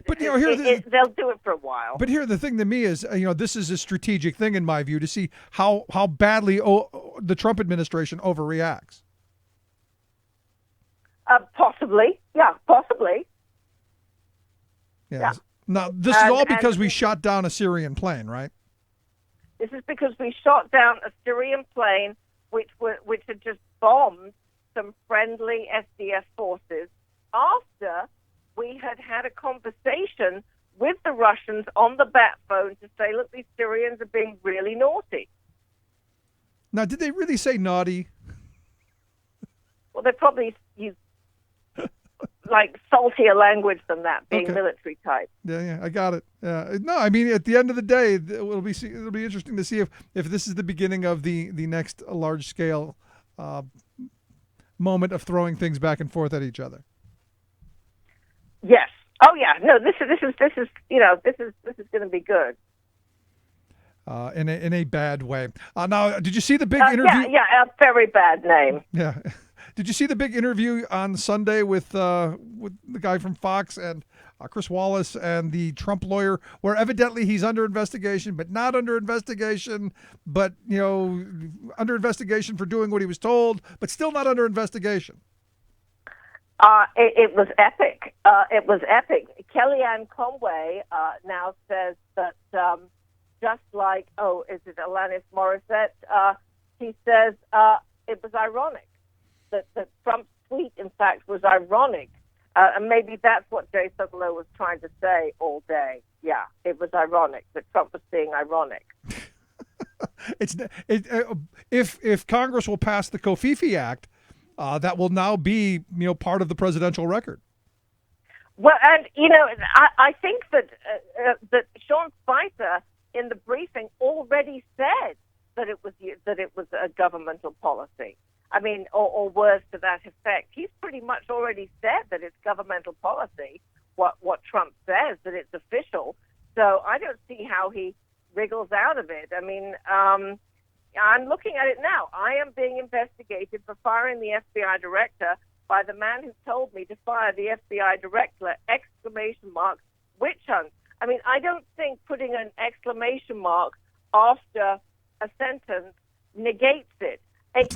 But they'll do it for a while. But here, the thing to me is, this is a strategic thing in my view to see how badly the Trump administration overreacts. Possibly, yeah, possibly. Yeah. Now, this is all because we shot down a Syrian plane, right? This is because we shot down a Syrian plane which had just bombed some friendly SDF forces after we had a conversation with the Russians on the bat phone to say, look, these Syrians are being really naughty. Now, did they really say naughty? Well, they probably used like saltier language than that, being military type. Yeah, I got it. No, I mean, at the end of the day, it'll be interesting to see if this is the beginning of the next large scale moment of throwing things back and forth at each other. Yes. Oh yeah. No. This is going to be good. In a bad way. Now, did you see the big interview? Yeah, a very bad name. Yeah. Did you see the big interview on Sunday with the guy from Fox and Chris Wallace and the Trump lawyer, where evidently he's under investigation, but not under investigation, but under investigation for doing what he was told, but still not under investigation? It was epic. It was epic. Kellyanne Conway now says that just like, is it Alanis Morissette? He says it was ironic. That Trump's tweet, in fact, was ironic. And maybe that's what Jay Sekulow was trying to say all day. Yeah, it was ironic, that Trump was being ironic. If Congress will pass the Kofifi Act, that will now be, part of the presidential record. Well, and I think that Sean Spicer in the briefing already said that it was a governmental policy. I mean, or words to that effect. He's pretty much already said that it's governmental policy. What Trump says, that it's official. So I don't see how he wriggles out of it. I mean, I'm looking at it now. I am being investigated for firing the FBI director by the man who told me to fire the FBI director, ! Witch hunt. I mean, I don't think putting an exclamation mark after a sentence negates it.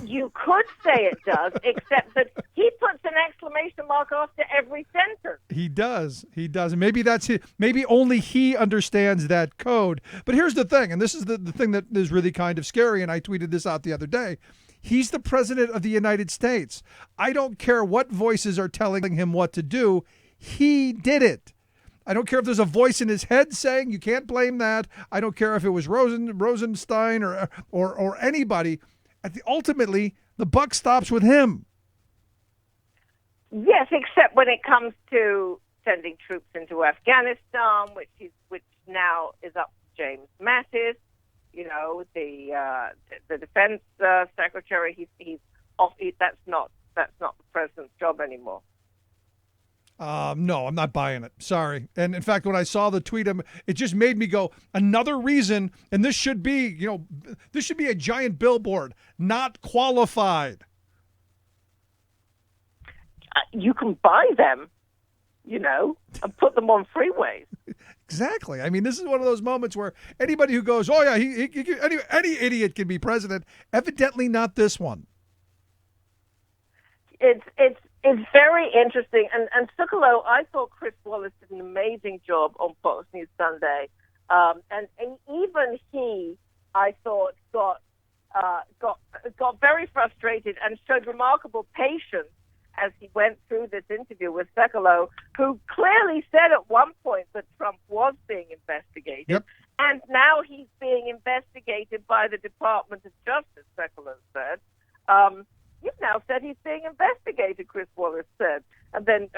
You could say it does, except that he puts an exclamation mark after every sentence. He does. And maybe that's it. Maybe only he understands that code. But here's the thing, and this is the thing that is really kind of scary, and I tweeted this out the other day. He's the president of the United States. I don't care what voices are telling him what to do. He did it. I don't care if there's a voice in his head saying you can't blame that. I don't care if it was Rosenstein or anybody. Ultimately, the buck stops with him. Yes, except when it comes to sending troops into Afghanistan, which now is up to James Mattis. The defense secretary. He's off. That's not the president's job anymore. No, I'm not buying it. Sorry. And in fact, when I saw the tweet, it just made me go, another reason, and this should be a giant billboard, not qualified. You can buy them, and put them on freeways. Exactly. I mean, this is one of those moments where anybody who goes, oh yeah, any idiot can be president. Evidently not this one. It's very interesting. And Sukalo, I thought Chris Wallace did an amazing job on Fox News Sunday. And even he, I thought, got very frustrated and showed remarkable patience as he went through this interview with Sekulow, who clearly said at one point that Trump was being investigated. Yep. And now he's being investigated by the Department of Justice, Sekulow said. You've now said he's being investigated, Chris Wallace said. And then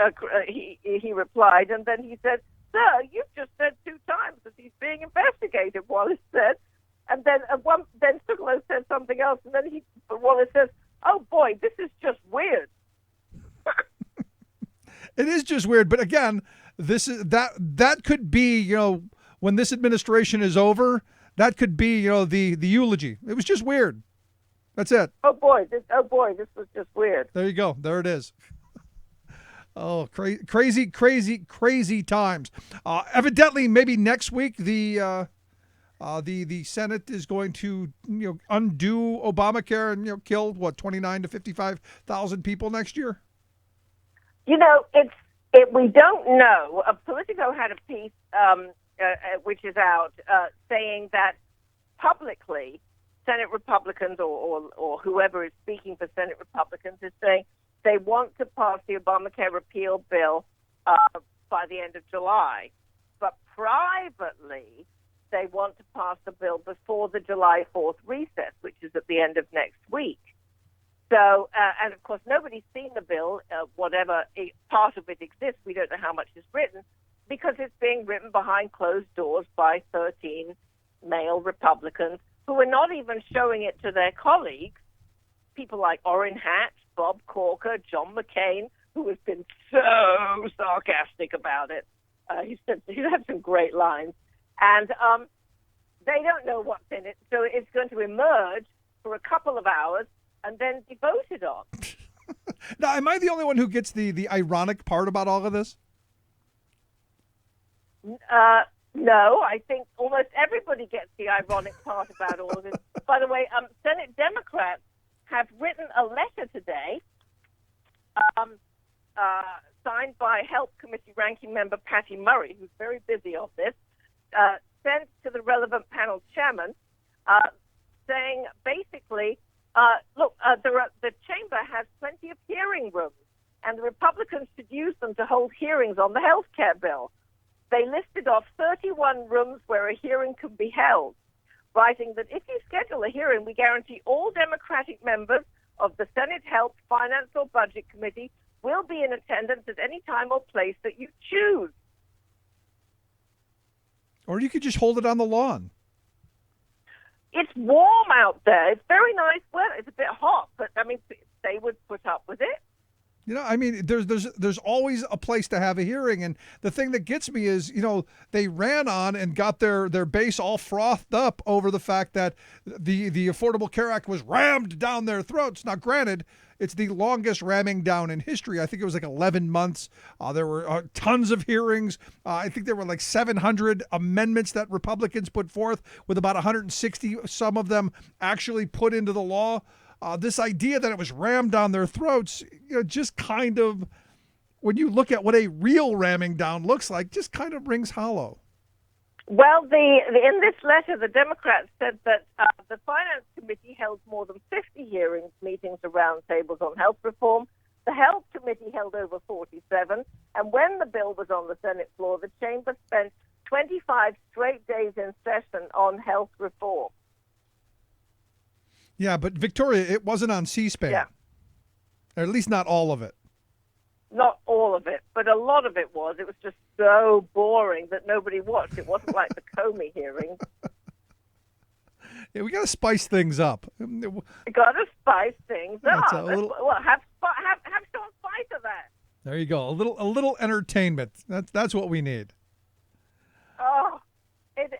he replied, and then he said, sir, you've just said 2 times that he's being investigated, Wallace said. And then Sukalo said something else, and then Wallace says, oh boy, this is just weird. It is just weird, but again, this is that could be, when this administration is over, that could be, the eulogy. It was just weird. That's it. Oh boy, this was just weird. There you go. There it is. Oh, crazy times. Evidently, maybe next week the Senate is going to undo Obamacare and kill 29 to 55,000 people next year. We don't know. Politico had a piece which is out saying that publicly Senate Republicans or whoever is speaking for Senate Republicans is saying they want to pass the Obamacare repeal bill by the end of July. But privately, they want to pass the bill before the July 4th recess, which is at the end of next week. So, and of course, nobody's seen the bill, whatever part of it exists. We don't know how much is written because it's being written behind closed doors by 13 male Republicans who are not even showing it to their colleagues, people like Orrin Hatch, Bob Corker, John McCain, who has been so sarcastic about it. He's had some great lines. And they don't know what's in it, so it's going to emerge for a couple of hours and then be voted on. Now, am I the only one who gets the ironic part about all of this? No, I think almost everybody gets the ironic part about all of this. By the way, Senate Democrats have written a letter today signed by Health Committee Ranking Member Patty Murray, who's very busy on this, sent to the relevant panel chairman, saying basically, the chamber has plenty of hearing rooms, and the Republicans should use them to hold hearings on the health care bill. They listed off 31 rooms where a hearing could be held, writing that if you schedule a hearing, we guarantee all Democratic members of the Senate Health, Finance, or Budget Committee will be in attendance at any time or place that you choose. Or you could just hold it on the lawn. It's warm out there. It's very nice weather. It's a bit hot, but, I mean, they would put up with it. You know, I mean, there's always a place to have a hearing. And the thing that gets me is, you know, they ran on and got their base all frothed up over the fact that the Affordable Care Act was rammed down their throats. Now, granted, it's the longest ramming down in history. I think it was like 11 months. There were tons of hearings. I think there were like 700 amendments that Republicans put forth, with about 160, some of them actually put into the law. This idea that it was rammed down their throats, you know, just kind of, when you look at what a real ramming down looks like, just kind of rings hollow. Well, in this letter, the Democrats said that the Finance Committee held more than 50 hearings, meetings, and roundtables on health reform. The Health Committee held over 47. And when the bill was on the Senate floor, the chamber spent 25 straight days in session on health reform. Yeah, but Victoria, it wasn't on C-SPAN. Yeah. Or at least not all of it. Not all of it, but a lot of it was. It was just so boring that nobody watched. It wasn't like the Comey hearing. Yeah, we got to spice things up. We got to spice things up. A little, well, have some spice of that. There you go. A little entertainment. That's what we need. Oh.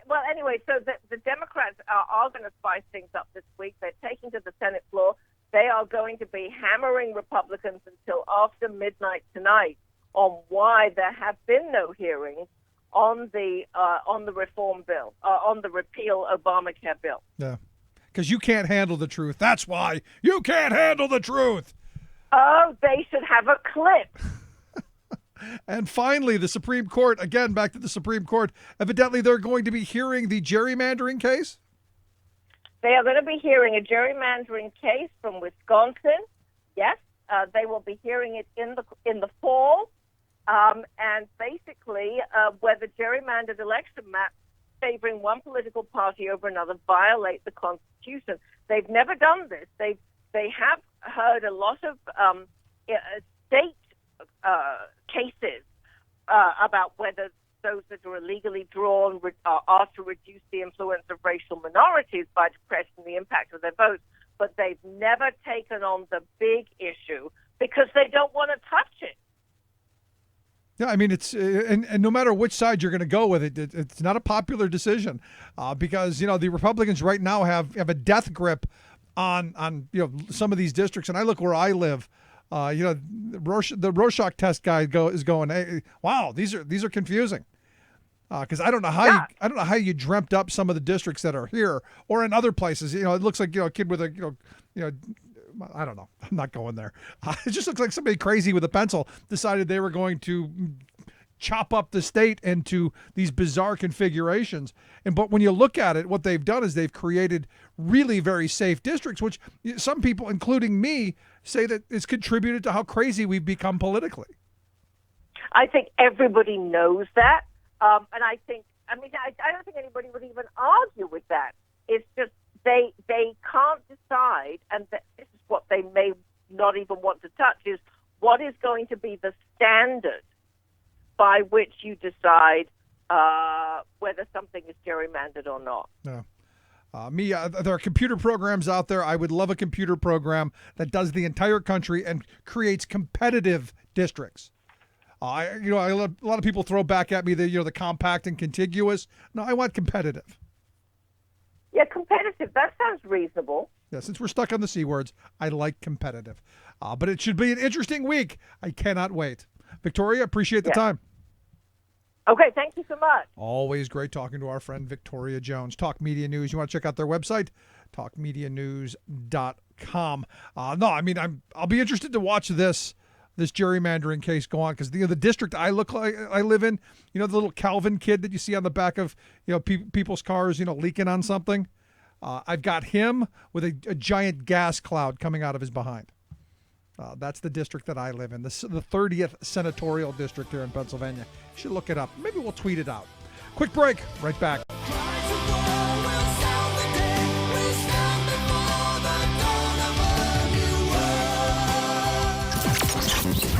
Well, anyway, so the Democrats are going to spice things up this week. They're taking to the Senate floor. They are going to be hammering Republicans until after midnight tonight on why there have been no hearings on the reform bill, on the repeal Obamacare bill. Yeah, because you can't handle the truth. That's why you can't handle the truth. Oh, they should have a clip. And finally, the Supreme Court, again, back to the Supreme Court, evidently they're going to be hearing the gerrymandering case? They are going to be hearing a gerrymandering case from Wisconsin. Yes, they will be hearing it in the fall. And basically, whether gerrymandered election maps favoring one political party over another violate the Constitution. They've never done this. They have heard a lot of state cases about whether those that are illegally drawn are to reduce the influence of racial minorities by depressing the impact of their votes. But they've never taken on the big issue because they don't want to touch it. Yeah, I mean, it's and no matter which side you're going to go with it, it's not a popular decision because, you know, the Republicans right now have a death grip on you know, some of these districts. And I look where I live. You know, the Rorschach test guy is going, hey, wow, these are confusing, because I don't know how you dreamt up some of the districts that are here or in other places. You know, it looks like, you know, a kid with a I don't know. I'm not going there. It just looks like somebody crazy with a pencil decided they were going to chop up the state into these bizarre configurations. But when you look at it, what they've done is they've created really very safe districts, which some people, including me, say that it's contributed to how crazy we've become politically. I think everybody knows that. And I don't think anybody would even argue with that. It's just they can't decide, and this is what they may not even want to touch, is what is going to be the standard by which you decide whether something is gerrymandered or not. Yeah. There are computer programs out there. I would love a computer program that does the entire country and creates competitive districts. A lot of people throw back at me the compact and contiguous. No, I want competitive. Yeah, competitive. That sounds reasonable. Yeah, since we're stuck on the C words, I like competitive. But it should be an interesting week. I cannot wait. Victoria, appreciate the time. Okay, thank you so much. Always great talking to our friend Victoria Jones. Talk Media News. You want to check out their website? talkmedianews.com. I'll be interested to watch this gerrymandering case go on, because the district I live in, you know, the little Calvin kid that you see on the back of, you know, people's cars, you know, leaking on something. I've got him with a giant gas cloud coming out of his behind. That's the district that I live in, the 30th senatorial district here in Pennsylvania. You should look it up. Maybe we'll tweet it out. Quick break. Right back.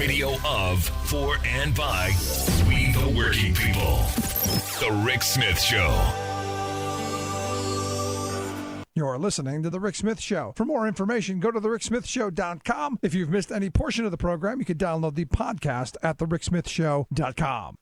radio of, for, and by we the working people. The Rick Smith Show. You're listening to The Rick Smith Show. For more information, go to thericksmithshow.com. If you've missed any portion of the program, you can download the podcast at thericksmithshow.com.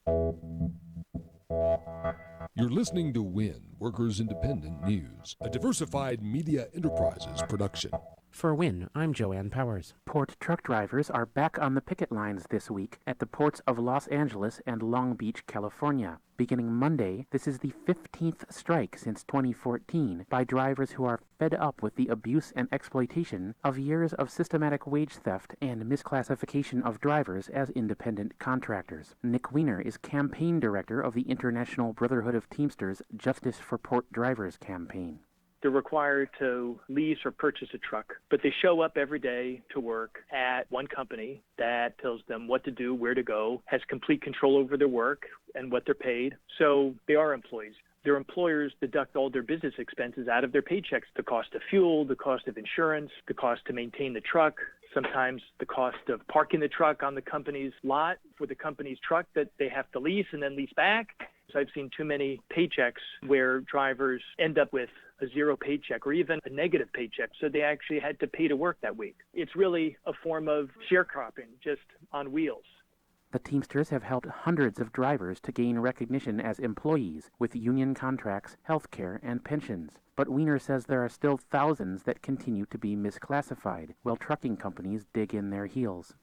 You're listening to WIN, Workers Independent News, a diversified media enterprises production. For WIN, I'm Joanne Powers. Port truck drivers are back on the picket lines this week at the ports of Los Angeles and Long Beach, California. Beginning Monday, this is the 15th strike since 2014 by drivers who are fed up with the abuse and exploitation of years of systematic wage theft and misclassification of drivers as independent contractors. Nick Weiner is campaign director of the International Brotherhood of Teamsters Justice for Port Drivers campaign. They're required to lease or purchase a truck, but they show up every day to work at one company that tells them what to do, where to go, has complete control over their work and what they're paid. So they are employees. Their employers deduct all their business expenses out of their paychecks, the cost of fuel, the cost of insurance, the cost to maintain the truck, sometimes the cost of parking the truck on the company's lot for the company's truck that they have to lease and then lease back. So I've seen too many paychecks where drivers end up with a zero paycheck or even a negative paycheck, so they actually had to pay to work that week. It's really a form of sharecropping, just on wheels. The Teamsters have helped hundreds of drivers to gain recognition as employees with union contracts, health care, and pensions. But Weiner says there are still thousands that continue to be misclassified, while trucking companies dig in their heels.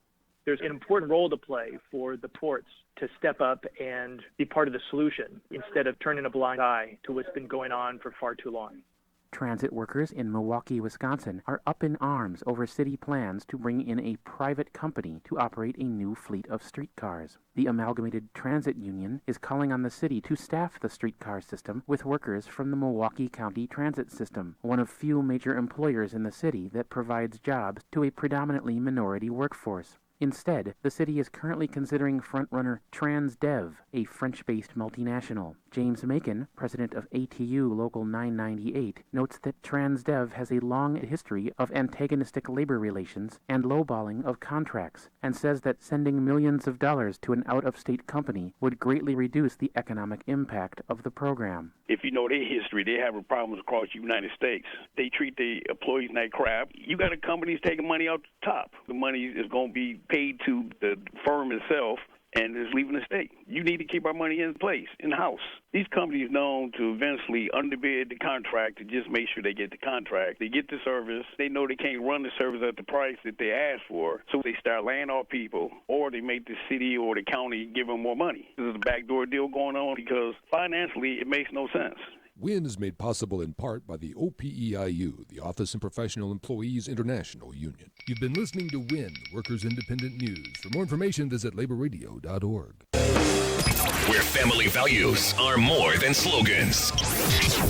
There's an important role to play for the ports to step up and be part of the solution instead of turning a blind eye to what's been going on for far too long. Transit workers in Milwaukee, Wisconsin are up in arms over city plans to bring in a private company to operate a new fleet of streetcars. The Amalgamated Transit Union is calling on the city to staff the streetcar system with workers from the Milwaukee County Transit System, one of few major employers in the city that provides jobs to a predominantly minority workforce. Instead, the city is currently considering frontrunner Transdev, a French-based multinational. James Macon, president of ATU Local 998, notes that Transdev has a long history of antagonistic labor relations and lowballing of contracts, and says that sending millions of dollars to an out-of-state company would greatly reduce the economic impact of the program. If you know their history, they have problems across the United States. They treat the employees like crap. You got a company's taking money out the top. The money is going to be paid to the firm itself and is leaving the state. You need to keep our money in place, in-house. These companies known to eventually underbid the contract to just make sure they get the contract. They get the service. They know they can't run the service at the price that they asked for, so they start laying off people, or they make the city or the county give them more money. This is a backdoor deal going on because financially it makes no sense. WIN is made possible in part by the OPEIU, the Office and Professional Employees International Union. You've been listening to WIN, Workers Independent News. For more information, visit laborradio.org. Where family values are more than slogans.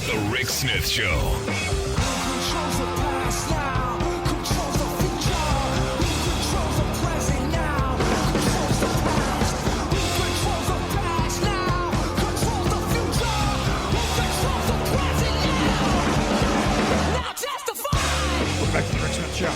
The Rick Smith Show. Back to the Rick Smith Show.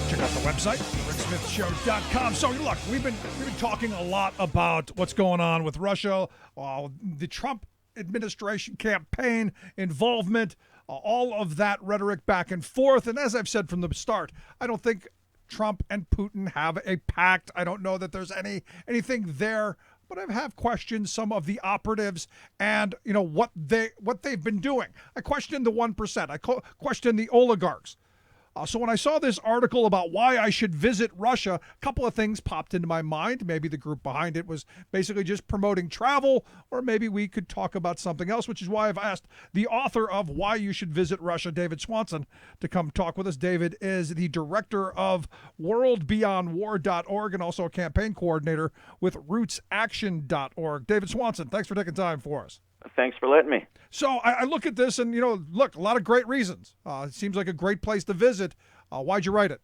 Check out the website, ricksmithshow.com. So look, we've been talking a lot about what's going on with Russia, the Trump administration campaign involvement, all of that rhetoric back and forth. And as I've said from the start, I don't think Trump and Putin have a pact. I don't know that there's anything there. But I have questioned some of the operatives and, what they've been doing. I questioned the 1%. I questioned the oligarchs. So when I saw this article about why I should visit Russia, a couple of things popped into my mind. Maybe the group behind it was basically just promoting travel, or maybe we could talk about something else, which is why I've asked the author of Why You Should Visit Russia, David Swanson, to come talk with us. David is the director of worldbeyondwar.org and also a campaign coordinator with rootsaction.org. David Swanson, thanks for taking time for us. Thanks for letting me. So I look at this and, a lot of great reasons. It seems like a great place to visit. Why'd you write it?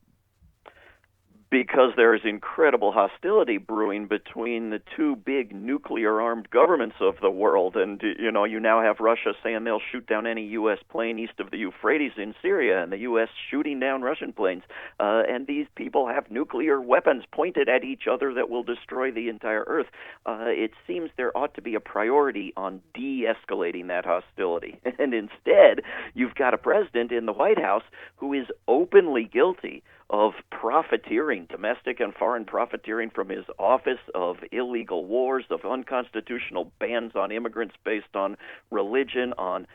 because there is incredible hostility brewing between the two big nuclear-armed governments of the world. And, you now have Russia saying they'll shoot down any U.S. plane east of the Euphrates in Syria, and the U.S. shooting down Russian planes. And these people have nuclear weapons pointed at each other that will destroy the entire Earth. It seems there ought to be a priority on de-escalating that hostility. And instead, you've got a president in the White House who is openly guilty of profiteering, domestic and foreign profiteering from his office, of illegal wars, of unconstitutional bans on immigrants based on religion, on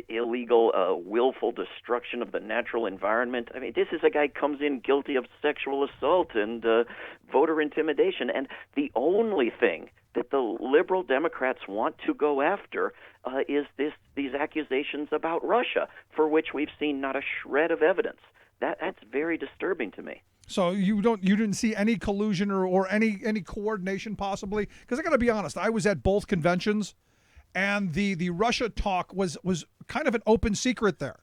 illegal, willful destruction of the natural environment. I mean, this is a guy comes in guilty of sexual assault and voter intimidation. And the only thing that the liberal Democrats want to go after is these accusations about Russia, for which we've seen not a shred of evidence. That's very disturbing to me. So you didn't see any collusion or any coordination possibly? Because I got to be honest, I was at both conventions, and the Russia talk was kind of an open secret there,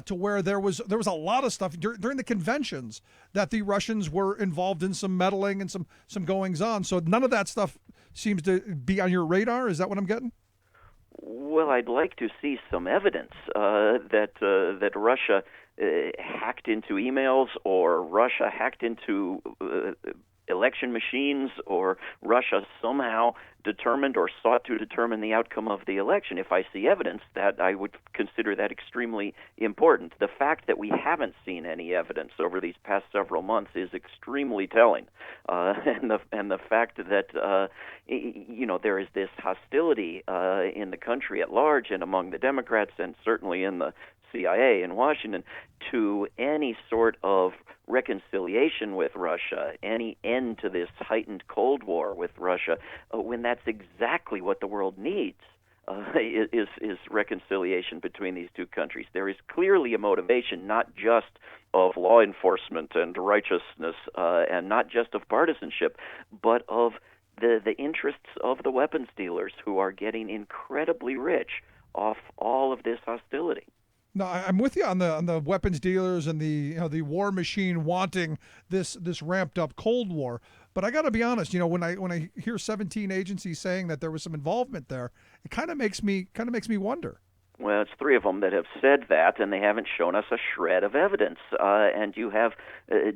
to where there was a lot of stuff during the conventions that the Russians were involved in some meddling and some goings on. So none of that stuff seems to be on your radar. Is that what I'm getting? Well, I'd like to see some evidence that Russia hacked into emails, or Russia hacked into election machines, or Russia somehow determined or sought to determine the outcome of the election. If I see evidence, that I would consider that extremely important. The fact that we haven't seen any evidence over these past several months is extremely telling, and the fact that there is this hostility in the country at large and among the Democrats, and certainly in the CIA in Washington, to any sort of reconciliation with Russia, any end to this heightened Cold War with Russia, when that's exactly what the world needs, is reconciliation between these two countries. There is clearly a motivation, not just of law enforcement and righteousness, and not just of partisanship, but of the interests of the weapons dealers, who are getting incredibly rich off all of this hostility. No, I'm with you on the weapons dealers and the war machine wanting this ramped up Cold War. But I got to be honest, when I hear 17 agencies saying that there was some involvement there, it kind of makes me wonder. Well, it's three of them that have said that, and they haven't shown us a shred of evidence. And you have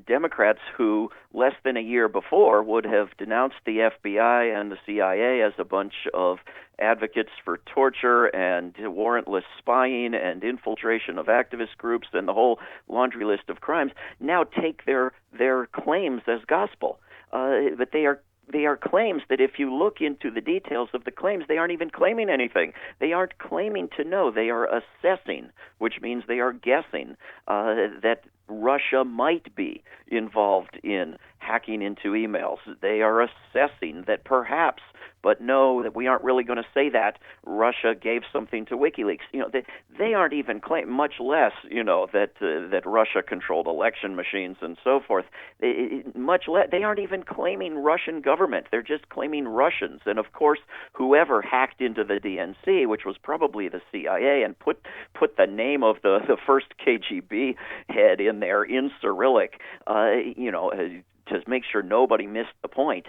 Democrats who, less than a year before, would have denounced the FBI and the CIA as a bunch of advocates for torture and warrantless spying and infiltration of activist groups and the whole laundry list of crimes, now take their claims as gospel. But they are claims that, if you look into the details of the claims, they aren't even claiming anything. They aren't claiming to know. They are assessing, which means they are guessing that Russia might be involved in hacking into emails. They are assessing that perhaps, but no, that we aren't really going to say that, Russia gave something to WikiLeaks. They aren't even claiming, much less, that Russia controlled election machines and so forth. Much less, they aren't even claiming Russian government. They're just claiming Russians. And of course, whoever hacked into the DNC, which was probably the CIA, and put the name of the first KGB head in there in Cyrillic, to make sure nobody missed the point.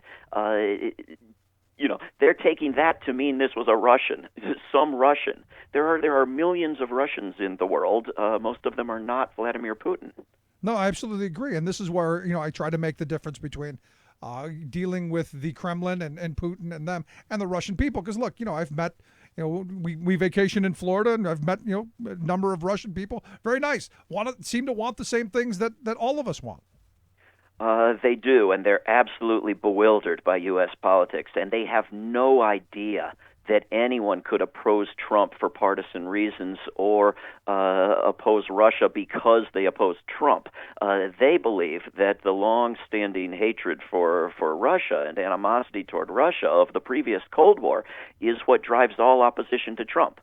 They're taking that to mean this was a Russian, some Russian. There are millions of Russians in the world. Most of them are not Vladimir Putin. No, I absolutely agree. And this is where, I try to make the difference between dealing with the Kremlin and Putin and them and the Russian people. Because, look, I've met, we vacation in Florida, and I've met, a number of Russian people. Very nice. Seem to want the same things that all of us want. They do, and they're absolutely bewildered by U.S. politics, and they have no idea that anyone could oppose Trump for partisan reasons or oppose Russia because they oppose Trump. They believe that the long-standing hatred for Russia and animosity toward Russia of the previous Cold War is what drives all opposition to Trump.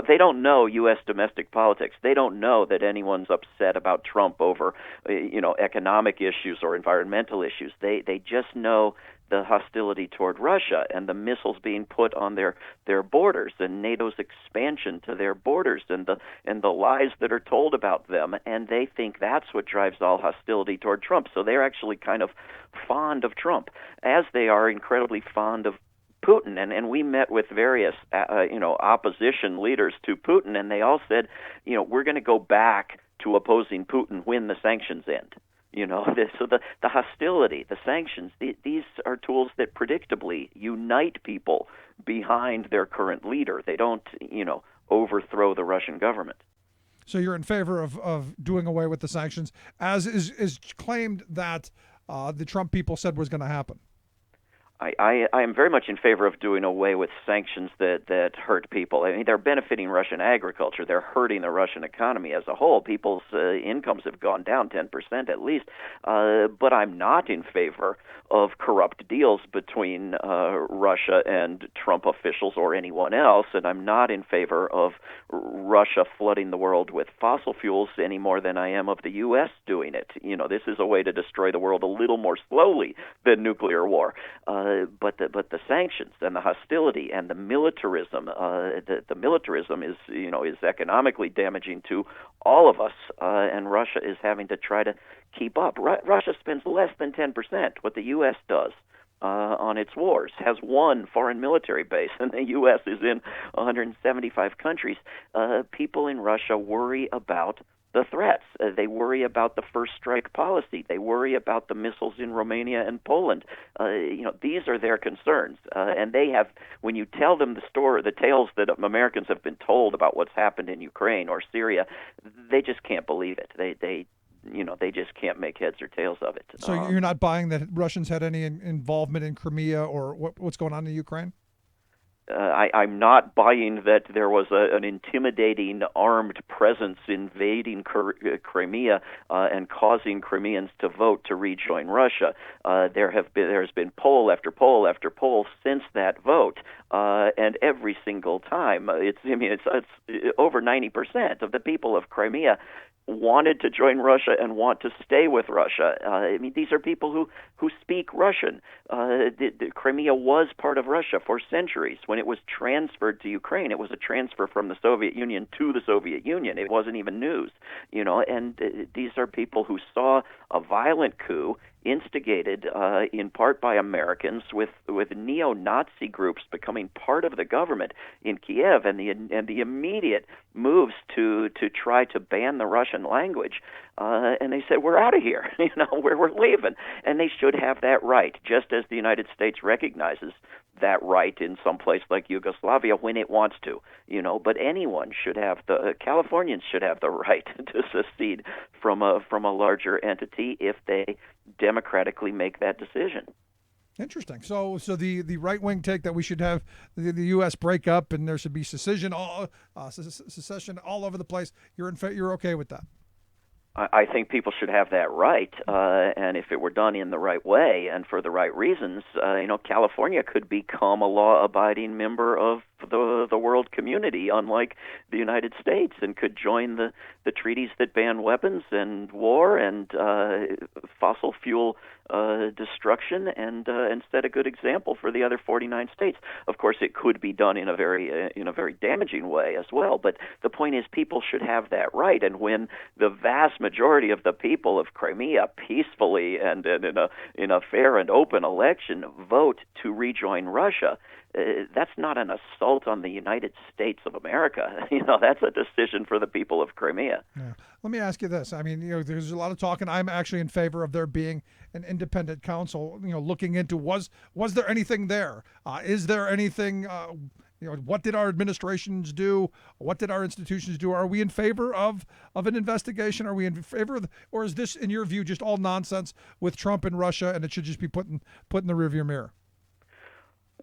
They don't know U.S. domestic politics. They don't know that anyone's upset about Trump over, economic issues or environmental issues. They just know the hostility toward Russia and the missiles being put on their borders and NATO's expansion to their borders and the lies that are told about them, and they think that's what drives all hostility toward Trump. So they're actually kind of fond of Trump, as they are incredibly fond of Putin. And we met with various opposition leaders to Putin, and they all said, we're going to go back to opposing Putin when the sanctions end. So the hostility, the sanctions, these are tools that predictably unite people behind their current leader. They don't, overthrow the Russian government. So you're in favor of doing away with the sanctions, as is claimed that the Trump people said was going to happen. I am very much in favor of doing away with sanctions that hurt people. I mean, they're benefiting Russian agriculture. They're hurting the Russian economy as a whole. People's incomes have gone down 10% at least. But I'm not in favor of corrupt deals between Russia and Trump officials or anyone else. And I'm not in favor of Russia flooding the world with fossil fuels any more than I am of the U.S. doing it. This is a way to destroy the world a little more slowly than nuclear war. But the sanctions and the hostility and the militarism, the militarism is economically damaging to all of us, and Russia is having to try to keep up. Russia spends less than 10% what the U.S. does on its wars, has one foreign military base, and the U.S. is in 175 countries. People in Russia worry about the threats. They worry about the first strike policy. They worry about the missiles in Romania and Poland. These are their concerns. And they have, when you tell them the tales that Americans have been told about what's happened in Ukraine or Syria, they just can't believe it. They just can't make heads or tails of it. So you're not buying that Russians had any involvement in Crimea or what's going on in Ukraine? I'm not buying that there was an intimidating armed presence invading Crimea and causing Crimeans to vote to rejoin Russia. There's been poll after poll after poll since that vote, and every single time it's over 90% of the people of Crimea wanted to join Russia and want to stay with Russia. These are people who speak Russian. The Crimea was part of Russia for centuries. When it was transferred to Ukraine, it was a transfer from the Soviet Union to the Soviet Union. It wasn't even news, and these are people who saw a violent coup instigated in part by Americans, with neo-Nazi groups becoming part of the government in Kiev, and the immediate moves to try to ban the Russian language. And they said, we're out of here, we're leaving. And they should have that right, just as the United States recognizes that right in some place like Yugoslavia when it wants to, but anyone should have Californians should have the right to secede from a larger entity if they democratically make that decision. Interesting. So the right wing take that we should have the U.S. break up and there should be secession all over the place. You're okay with that? I think people should have that right, and if it were done in the right way and for the right reasons, California could become a law-abiding member of the world community, unlike the United States, and could join the treaties that ban weapons and war and fossil fuel destruction, and set a good example for the other 49 states. Of course, it could be done in a very damaging way as well. But the point is, people should have that right. And when the vast majority of the people of Crimea peacefully and in a fair and open election vote to rejoin Russia, that's not an assault on the United States of America. That's a decision for the people of Crimea. Yeah. Let me ask you this. There's a lot of talk, and I'm actually in favor of there being an independent counsel, looking into was there anything there? Is there anything, what did our administrations do? What did our institutions do? Are we in favor of an investigation? Are we in favor of, or is this, in your view, just all nonsense with Trump and Russia, and it should just be put in the rearview mirror?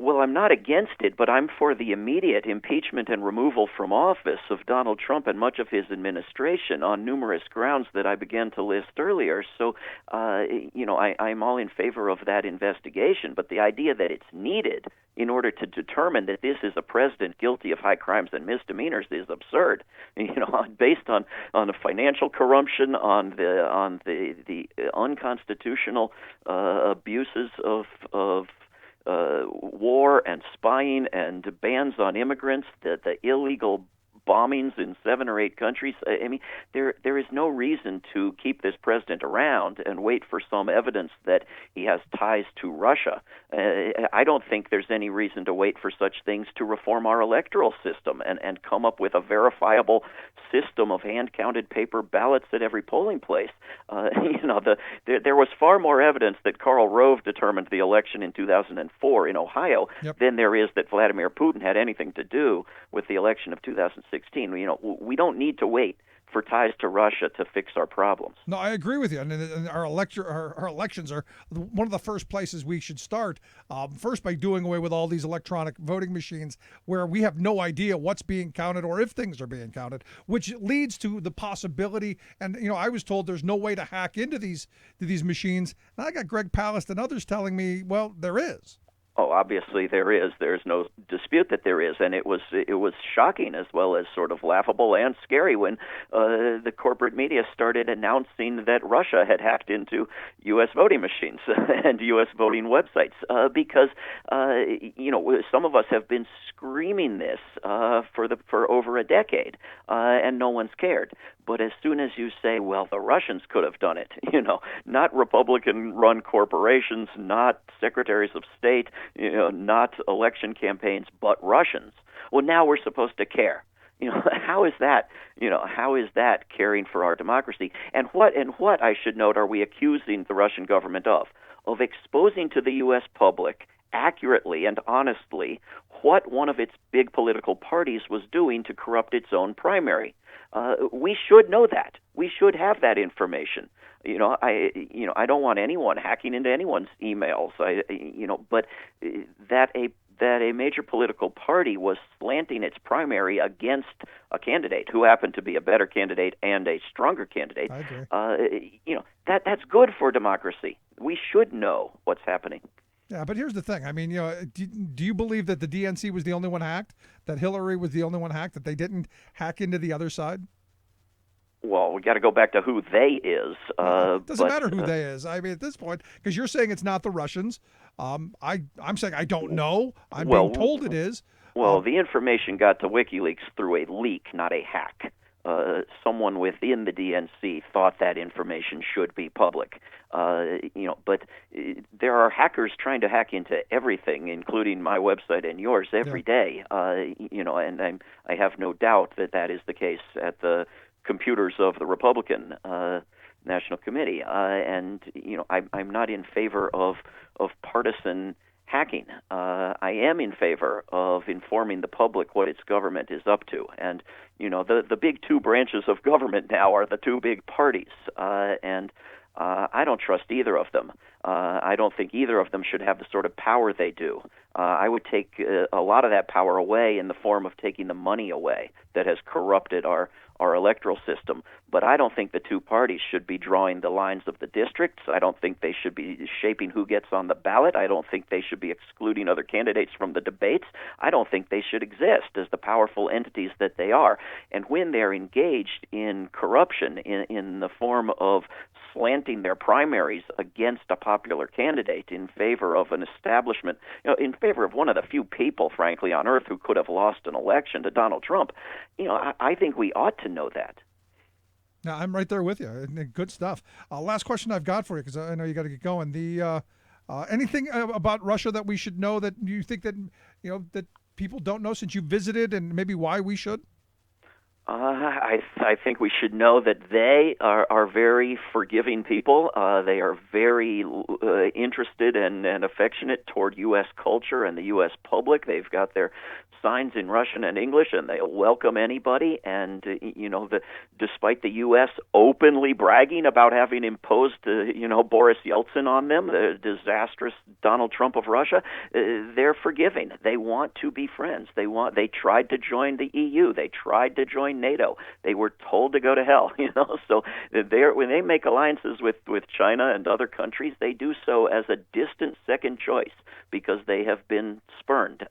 Well, I'm not against it, but I'm for the immediate impeachment and removal from office of Donald Trump and much of his administration on numerous grounds that I began to list earlier. So, I'm all in favor of that investigation. But the idea that it's needed in order to determine that this is a president guilty of high crimes and misdemeanors is absurd. Based on the financial corruption, on the unconstitutional abuses of war and spying and bans on immigrants, the illegal bombings in 7 or 8 countries. I mean, there is no reason to keep this president around and wait for some evidence that he has ties to Russia. I don't think there's any reason to wait for such things to reform our electoral system and come up with a verifiable system of hand-counted paper ballots at every polling place. There was far more evidence that Karl Rove determined the election in 2004 in Ohio than there is that Vladimir Putin had anything to do with the election of 2016. We don't need to wait for ties to Russia to fix our problems. No, I agree with you. And our elections are one of the first places we should start. First, by doing away with all these electronic voting machines where we have no idea what's being counted or if things are being counted, which leads to the possibility. And, I was told there's no way to hack into these machines. And I got Greg Palast and others telling me, well, there is. Oh, obviously there is. There's no dispute that there is, and it was shocking as well as sort of laughable and scary when the corporate media started announcing that Russia had hacked into U.S. voting machines and U.S. voting websites because some of us have been screaming this for over a decade, and no one's cared. But as soon as you say, well, the Russians could have done it, not Republican-run corporations, not secretaries of state, not election campaigns, but Russians. Well, now we're supposed to care. How is that? How is that caring for our democracy? And what I should note are we accusing the Russian government of? Of exposing to the U.S. public accurately and honestly what one of its big political parties was doing to corrupt its own primary. We should know that. We should have that information. I don't want anyone hacking into anyone's emails. But that a major political party was slanting its primary against a candidate who happened to be a better candidate and a stronger candidate. I agree. That's good for democracy. We should know what's happening. Yeah, but here's the thing. I mean, do you believe that the DNC was the only one hacked? That Hillary was the only one hacked? That they didn't hack into the other side? Well, we got to go back to who they is. It doesn't matter who they is. I mean, at this point, because you're saying it's not the Russians. I'm saying I don't know. I'm being told it is. Well, the information got to WikiLeaks through a leak, not a hack. Someone within the DNC thought that information should be public. But there are hackers trying to hack into everything, including my website and yours, every day. And I have no doubt that is the case at the computers of the Republican National Committee. I'm not in favor of partisan hacking. I am in favor of informing the public what its government is up to. And, the big two branches of government now are the two big parties. And I don't trust either of them. I don't think either of them should have the sort of power they do. I would take a lot of that power away in the form of taking the money away that has corrupted our electoral system. But I don't think the two parties should be drawing the lines of the districts. I don't think they should be shaping who gets on the ballot. I don't think they should be excluding other candidates from the debates. I don't think they should exist as the powerful entities that they are. And when they're engaged in corruption in the form of slanting their primaries against a popular candidate in favor of an establishment, in favor of one of the few people, frankly, on earth who could have lost an election to Donald Trump, I think we ought to know that. Now, I'm right there with you. Good stuff. Last question I've got for you, because I know you got to get going. Anything about Russia that we should know that you think that that people don't know since you visited, and maybe why we should? I think we should know that they are very forgiving people. They are very interested and affectionate toward U.S. culture and the U.S. public. They've got their signs in Russian and English, and they'll welcome anybody. And despite the U.S. openly bragging about having imposed, Boris Yeltsin on them, the disastrous Donald Trump of Russia, they're forgiving. They want to be friends. They tried to join the EU. They tried to join NATO. They were told to go to hell. So when they make alliances with China and other countries, they do so as a distant second choice because they have been spurned.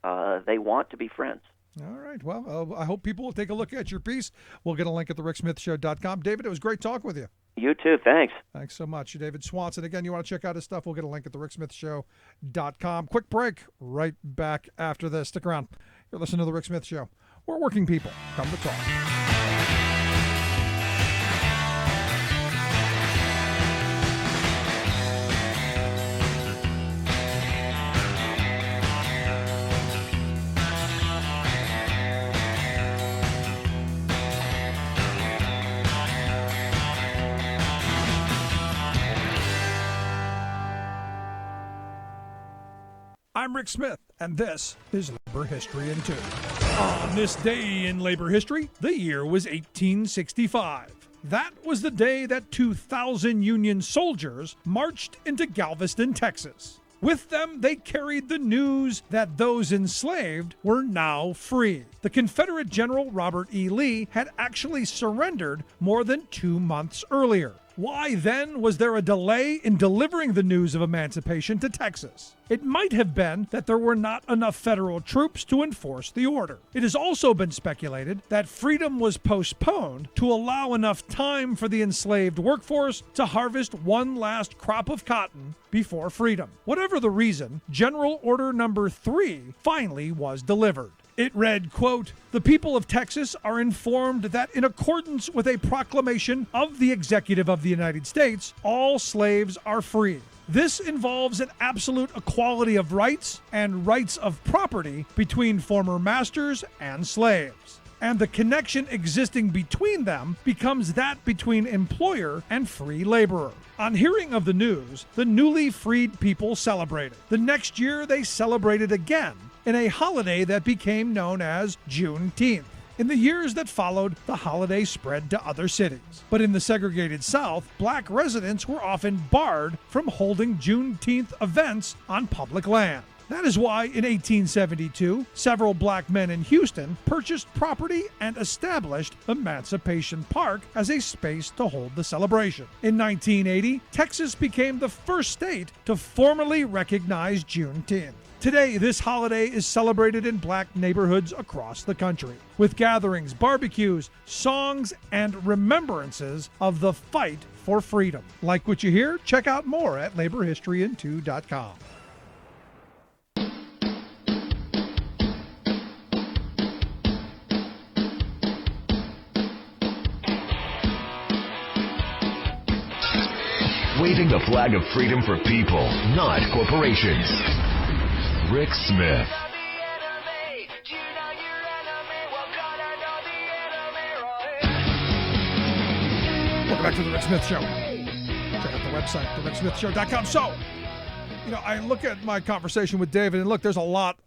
They want to be friends. All right. Well, I hope people will take a look at your piece. We'll get a link at thericksmithshow.com. David, it was great talking with you. You too. Thanks. Thanks so much, David Swanson. Again, you want to check out his stuff, we'll get a link at thericksmithshow.com. Quick break. Right back after this. Stick around. You're listening to The Rick Smith Show. We're working people. Come to talk. I'm Rick Smith, and this is Labor History in 2. On this day in labor history, the year was 1865. That was the day that 2,000 Union soldiers marched into Galveston, Texas. With them, they carried the news that those enslaved were now free. The Confederate General Robert E. Lee had actually surrendered more than 2 months earlier. Why then was there a delay in delivering the news of emancipation to Texas? It might have been that there were not enough federal troops to enforce the order. It has also been speculated that freedom was postponed to allow enough time for the enslaved workforce to harvest one last crop of cotton before freedom. Whatever the reason, General Order Number 3 finally was delivered. It read, quote, "The people of Texas are informed that in accordance with a proclamation of the Executive of the United States, all slaves are free. This involves an absolute equality of rights and rights of property between former masters and slaves. And the connection existing between them becomes that between employer and free laborer." On hearing of the news, the newly freed people celebrated. The next year, they celebrated again in a holiday that became known as Juneteenth. In the years that followed, the holiday spread to other cities. But in the segregated South, black residents were often barred from holding Juneteenth events on public land. That is why in 1872, several black men in Houston purchased property and established Emancipation Park as a space to hold the celebration. In 1980, Texas became the first state to formally recognize Juneteenth. Today, this holiday is celebrated in black neighborhoods across the country, with gatherings, barbecues, songs, and remembrances of the fight for freedom. Like what you hear? Check out more at laborhistoryin2.com. Waving the flag of freedom for people, not corporations. Rick Smith. Welcome back to The Rick Smith Show. Check out the website, thericksmithshow.com. So, I look at my conversation with David, and look, there's a lot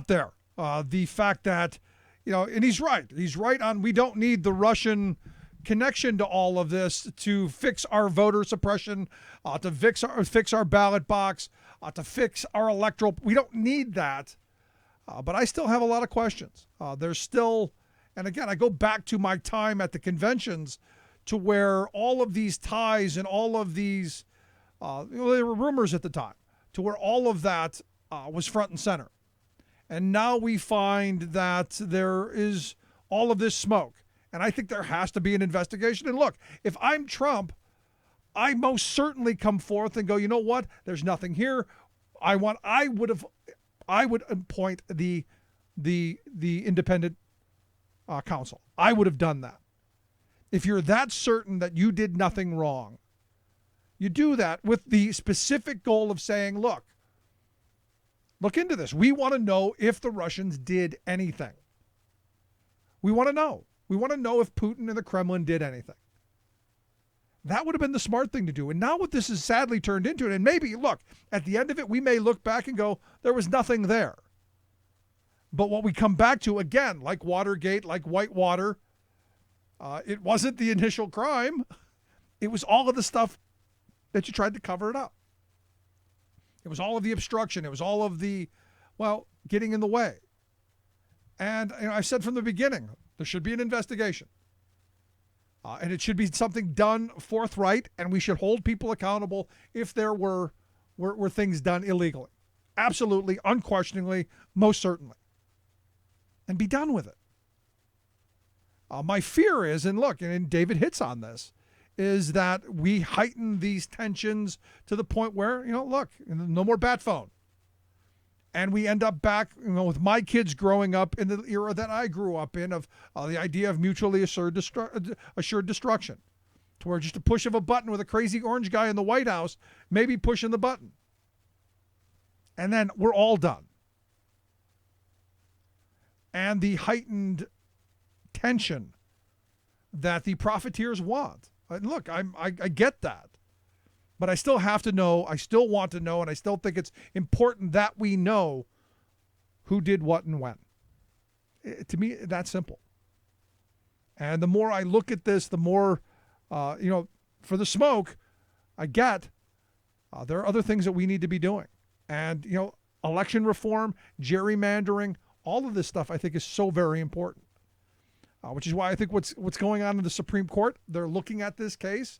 there. The fact that, and he's right. He's right on we don't need the Russian connection to all of this to fix our voter suppression, to fix our ballot box, to fix our electoral. We don't need that. But I still have a lot of questions. There's still, and again, I go back to my time at the conventions to where all of these ties and all of these, there were rumors at the time, to where all of that was front and center. And now we find that there is all of this smoke. And I think there has to be an investigation. And look, if I'm Trump, I most certainly come forth and go, you know what? There's nothing here. I would appoint the independent counsel. I would have done that. If you're that certain that you did nothing wrong, you do that with the specific goal of saying, look into this. We want to know if the Russians did anything. We want to know. We want to know if Putin and the Kremlin did anything. That would have been the smart thing to do. And now what this has sadly turned into, and maybe, look, at the end of it, we may look back and go, there was nothing there. But what we come back to, again, like Watergate, like Whitewater, it wasn't the initial crime. It was all of the stuff that you tried to cover it up. It was all of the obstruction. It was all of the, getting in the way. And I said from the beginning, there should be an investigation. And it should be something done forthright, and we should hold people accountable if there were things done illegally. Absolutely, unquestioningly, most certainly. And be done with it. My fear is, and look, and David hits on this, is that we heighten these tensions to the point where, look, no more bat phone. And we end up back, with my kids growing up in the era that I grew up in of the idea of mutually assured destruction, to where just a push of a button with a crazy orange guy in the White House, maybe pushing the button. And then we're all done. And the heightened tension that the profiteers want. And look, I get that. But I still have to know, I still want to know, and I still think it's important that we know who did what and when. To me, that's simple. And the more I look at this, the more, for the smoke, I get there are other things that we need to be doing. And, election reform, gerrymandering, all of this stuff I think is so very important. Which is why I think what's going on in the Supreme Court, they're looking at this case.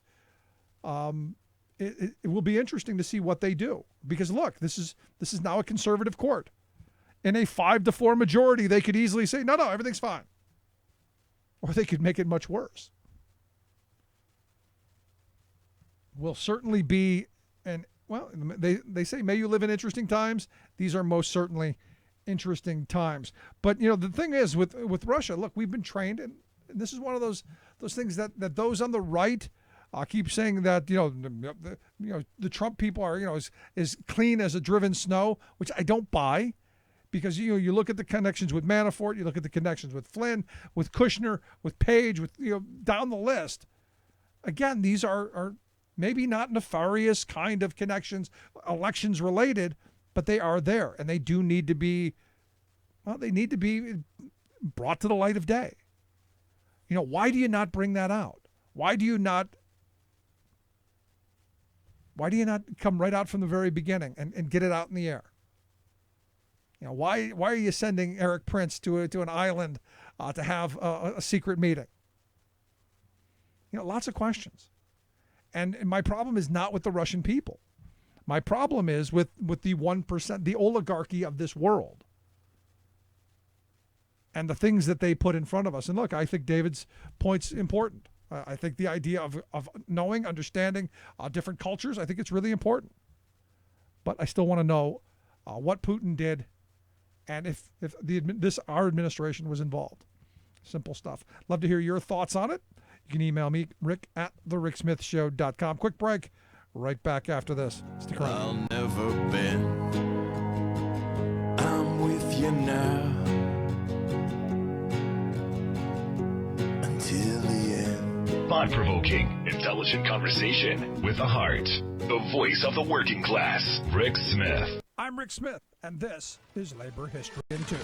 It will be interesting to see what they do, because look, this is now a conservative court. In a 5-4 majority, they could easily say, no, everything's fine. Or they could make it much worse. Will certainly be, they say, may you live in interesting times. These are most certainly interesting times. But, the thing is with Russia, look, we've been trained, and this is one of those things that those on the right keep saying that, the Trump people are, as clean as a driven snow, which I don't buy, because, you look at the connections with Manafort, you look at the connections with Flynn, with Kushner, with Page, with, down the list. Again, these are maybe not nefarious kind of connections, elections related, but they are there, and they do need to be, they need to be brought to the light of day. Why do you not bring that out? Why do you not come right out from the very beginning and get it out in the air? Why are you sending Eric Prince to an island to have a secret meeting? Lots of questions. And my problem is not with the Russian people. My problem is with the 1%, the oligarchy of this world, and the things that they put in front of us. And look, I think David's point's important. I think the idea of knowing, understanding different cultures, I think it's really important. But I still want to know what Putin did, and if our administration was involved. Simple stuff. Love to hear your thoughts on it. You can email me, rick@thericksmithshow.com. Quick break. Right back after this. Stick around. I'll never bend. I'm with you now. Until the end. Thought-provoking, intelligent conversation with a heart. The voice of the working class, Rick Smith. I'm Rick Smith, and this is Labor History in 2.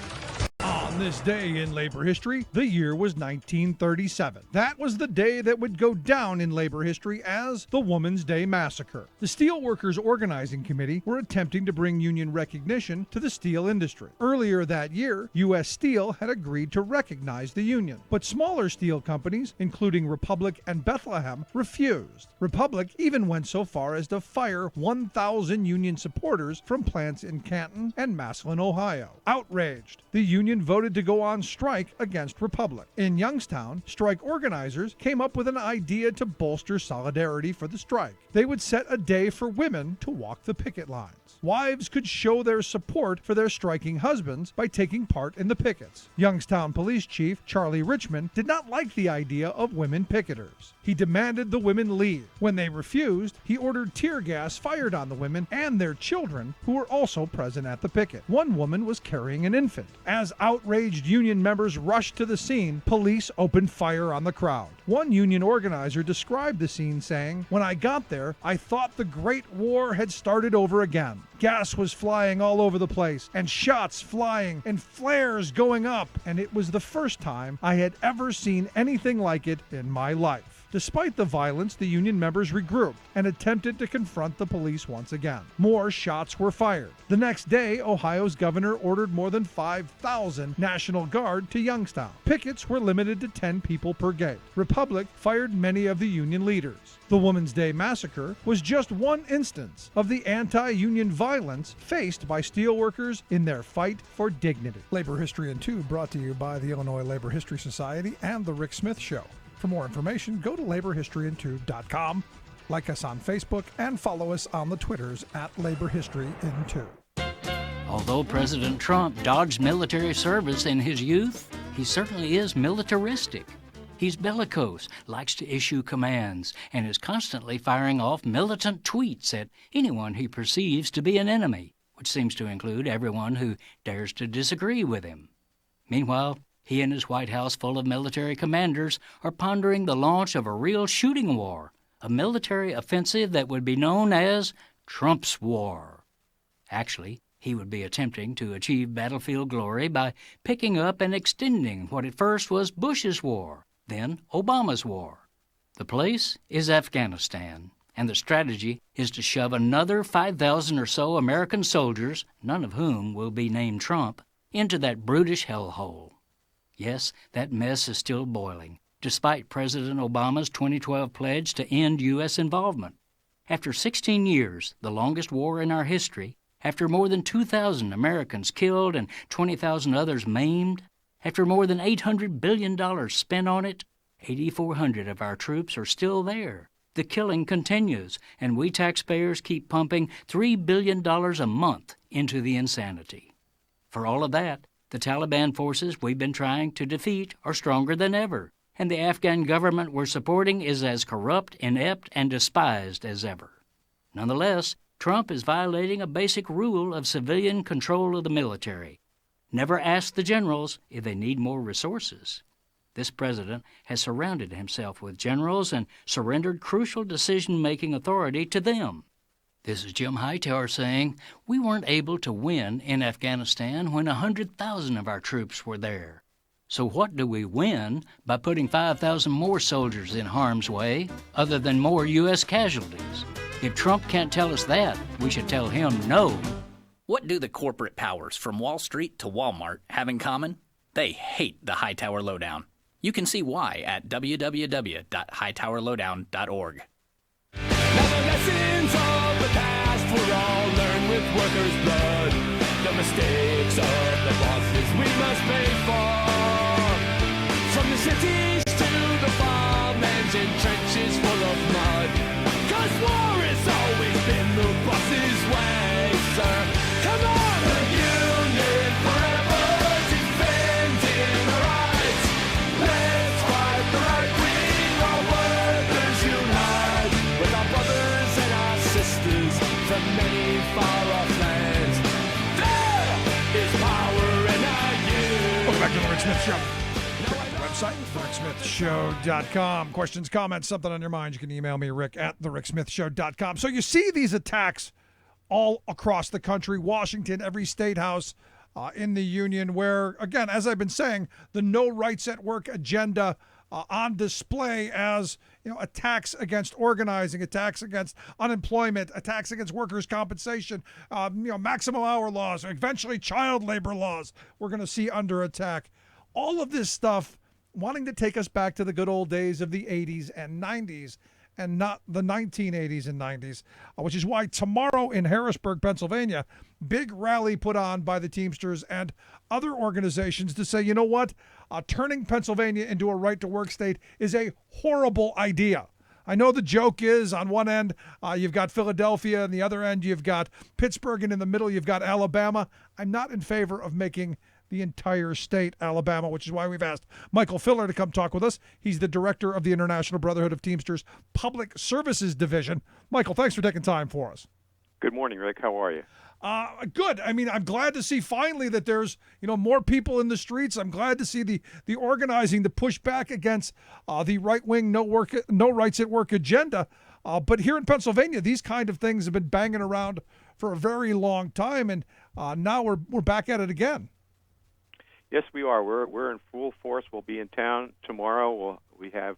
On this day in labor history, the year was 1937. That was the day that would go down in labor history as the Woman's Day Massacre. The Steelworkers Organizing Committee were attempting to bring union recognition to the steel industry. Earlier that year, U.S. Steel had agreed to recognize the union, but smaller steel companies, including Republic and Bethlehem, refused. Republic even went so far as to fire 1,000 union supporters from plants in Canton and Massillon, Ohio. Outraged, the union voted to go on strike against Republic. In Youngstown, strike organizers came up with an idea to bolster solidarity for the strike. They would set a day for women to walk the picket lines. Wives could show their support for their striking husbands by taking part in the pickets. Youngstown Police Chief Charlie Richmond did not like the idea of women picketers. He demanded the women leave. When they refused, he ordered tear gas fired on the women and their children, who were also present at the picket. One woman was carrying an infant. As outrage outraged union members rushed to the scene, police opened fire on the crowd. One union organizer described the scene saying, "When I got there, I thought the Great War had started over again. Gas was flying all over the place, and shots flying, and flares going up, and it was the first time I had ever seen anything like it in my life." Despite the violence, the union members regrouped and attempted to confront the police once again. More shots were fired. The next day, Ohio's governor ordered more than 5,000 National Guard to Youngstown. Pickets were limited to 10 people per gate. Republic fired many of the union leaders. The Women's Day Massacre was just one instance of the anti-union violence faced by steelworkers in their fight for dignity. Labor History in 2 brought to you by the Illinois Labor History Society and The Rick Smith Show. For more information, go to laborhistoryin2.com, like us on Facebook, and follow us on the Twitters at laborhistoryin2. Although President Trump dodged military service in his youth, he certainly is militaristic. He's bellicose, likes to issue commands, and is constantly firing off militant tweets at anyone he perceives to be an enemy, which seems to include everyone who dares to disagree with him. Meanwhile, he and his White House full of military commanders are pondering the launch of a real shooting war, a military offensive that would be known as Trump's War. Actually, he would be attempting to achieve battlefield glory by picking up and extending what at first was Bush's war, then Obama's war. The place is Afghanistan, and the strategy is to shove another 5,000 or so American soldiers, none of whom will be named Trump, into that brutish hellhole. Yes, that mess is still boiling, despite President Obama's 2012 pledge to end U.S. involvement. After 16 years, the longest war in our history, after more than 2,000 Americans killed and 20,000 others maimed, after more than $800 billion spent on it, 8,400 of our troops are still there. The killing continues, and we taxpayers keep pumping $3 billion a month into the insanity. For all of that, the Taliban forces we've been trying to defeat are stronger than ever, and the Afghan government we're supporting is as corrupt, inept, and despised as ever. Nonetheless, Trump is violating a basic rule of civilian control of the military. Never ask the generals if they need more resources. This president has surrounded himself with generals and surrendered crucial decision-making authority to them. This is Jim Hightower saying, "We weren't able to win in Afghanistan when 100,000 of our troops were there. So what do we win by putting 5,000 more soldiers in harm's way, other than more U.S. casualties? If Trump can't tell us that, we should tell him no." What do the corporate powers from Wall Street to Walmart have in common? They hate the Hightower Lowdown. You can see why at www.hightowerlowdown.org. Now the lessons of the past were all learned with workers' blood. The mistakes of the bosses we must pay for. From the cities to the farmlands in trenches full of mud. 'Cause war has always been the boss's way, sir. Come on! The union forever defending our rights. Let's fight the right wing, our workers unite. With our brothers and our sisters from many far-off lands. There is power in our youth. Welcome back to the Rick Smith Show. Check out the website, thericksmithshow.com. Questions, comments, something on your mind, you can email me, Rick, at thericksmithshow.com. So you see these attacks all across the country, Washington, every state house in the union, where, again, as I've been saying, the no rights at work agenda on display as, attacks against organizing, attacks against unemployment, attacks against workers' compensation, maximum hour laws, eventually child labor laws we're going to see under attack. All of this stuff wanting to take us back to the good old days of the 80s and 90s and not the 1980s and 90s, which is why tomorrow in Harrisburg, Pennsylvania, big rally put on by the Teamsters and other organizations to say, you know what, turning Pennsylvania into a right-to-work state is a horrible idea. I know the joke is on one end, you've got Philadelphia, and the other end, you've got Pittsburgh, and in the middle, you've got Alabama. I'm not in favor of making the entire state Alabama, which is why we've asked Michael Filler to come talk with us. He's the director of the International Brotherhood of Teamsters Public Services Division. Michael, thanks for taking time for us. Good morning, Rick. How are you? Good. I mean, I'm glad to see finally that there's more people in the streets. I'm glad to see the organizing to push back against the right-wing no rights at work agenda. But here in Pennsylvania, these kind of things have been banging around for a very long time, and now we're back at it again. Yes, we are. We're in full force. We'll be in town tomorrow. We have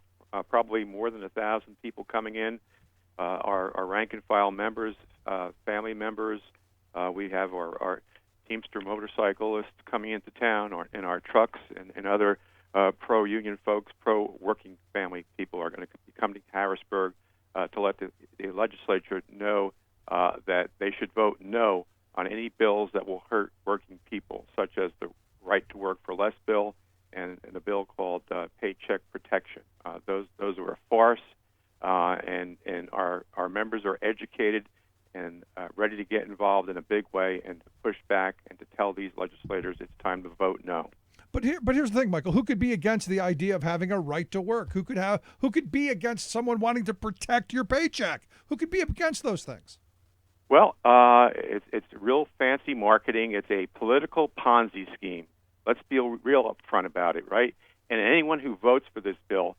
probably more than 1,000 people coming in. Our rank and file members, family members. We have our Teamster motorcyclists coming into town, in our trucks, and other pro-union folks, pro-working family people are going to be coming to Harrisburg to let the legislature know that they should vote no on any bills that will hurt working people, such as the Right to Work for Less bill and a bill called Paycheck Protection. Those are a farce, and our members are educated and ready to get involved in a big way and to push back and to tell these legislators it's time to vote no. But here's the thing, Michael. Who could be against the idea of having a right to work? Who could be against someone wanting to protect your paycheck? Who could be against those things? Well, it's real fancy marketing. It's a political Ponzi scheme. Let's be real upfront about it, right? And anyone who votes for this bill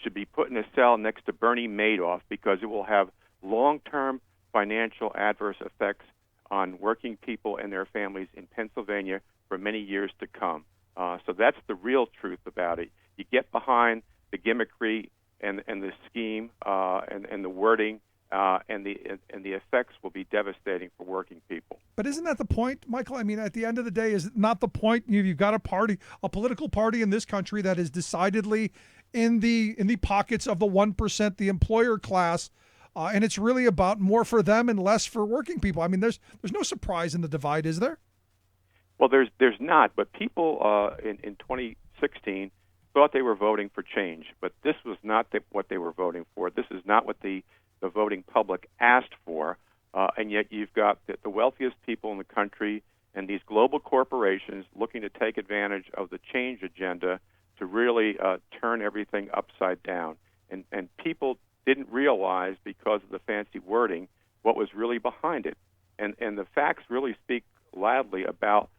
should be put in a cell next to Bernie Madoff, because it will have long-term financial adverse effects on working people and their families in Pennsylvania for many years to come. So that's the real truth about it. You get behind the gimmickry and the scheme and the wording, and the effects will be devastating for working people. But isn't that the point, Michael? I mean, at the end of the day, is it not the point? You've got a political party in this country that is decidedly in the pockets of the 1%, the employer class, and it's really about more for them and less for working people. I mean, there's no surprise in the divide, is there? Well, there's not, but people in 2016 thought they were voting for change, but this was not what they were voting for. This is not what the voting public asked for, and yet you've got the wealthiest people in the country and these global corporations looking to take advantage of the change agenda to really turn everything upside down. And people didn't realize, because of the fancy wording, what was really behind it. And the facts really speak loudly about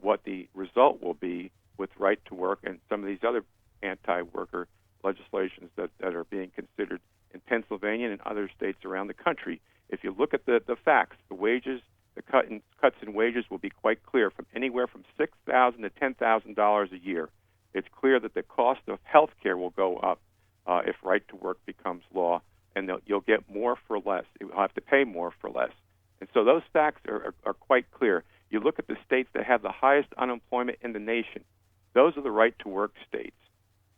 what the result will be with right to work and some of these other anti-worker legislations that are being considered in Pennsylvania and other states around the country. If you look at the facts, the wages, the cuts in wages will be quite clear, from anywhere from $6,000 to $10,000 a year. It's clear that the cost of health care will go up if right to work becomes law, and you'll get more for less. You'll have to pay more for less. And so those facts are quite clear. You look at the states that have the highest unemployment in the nation. Those are the right to work states.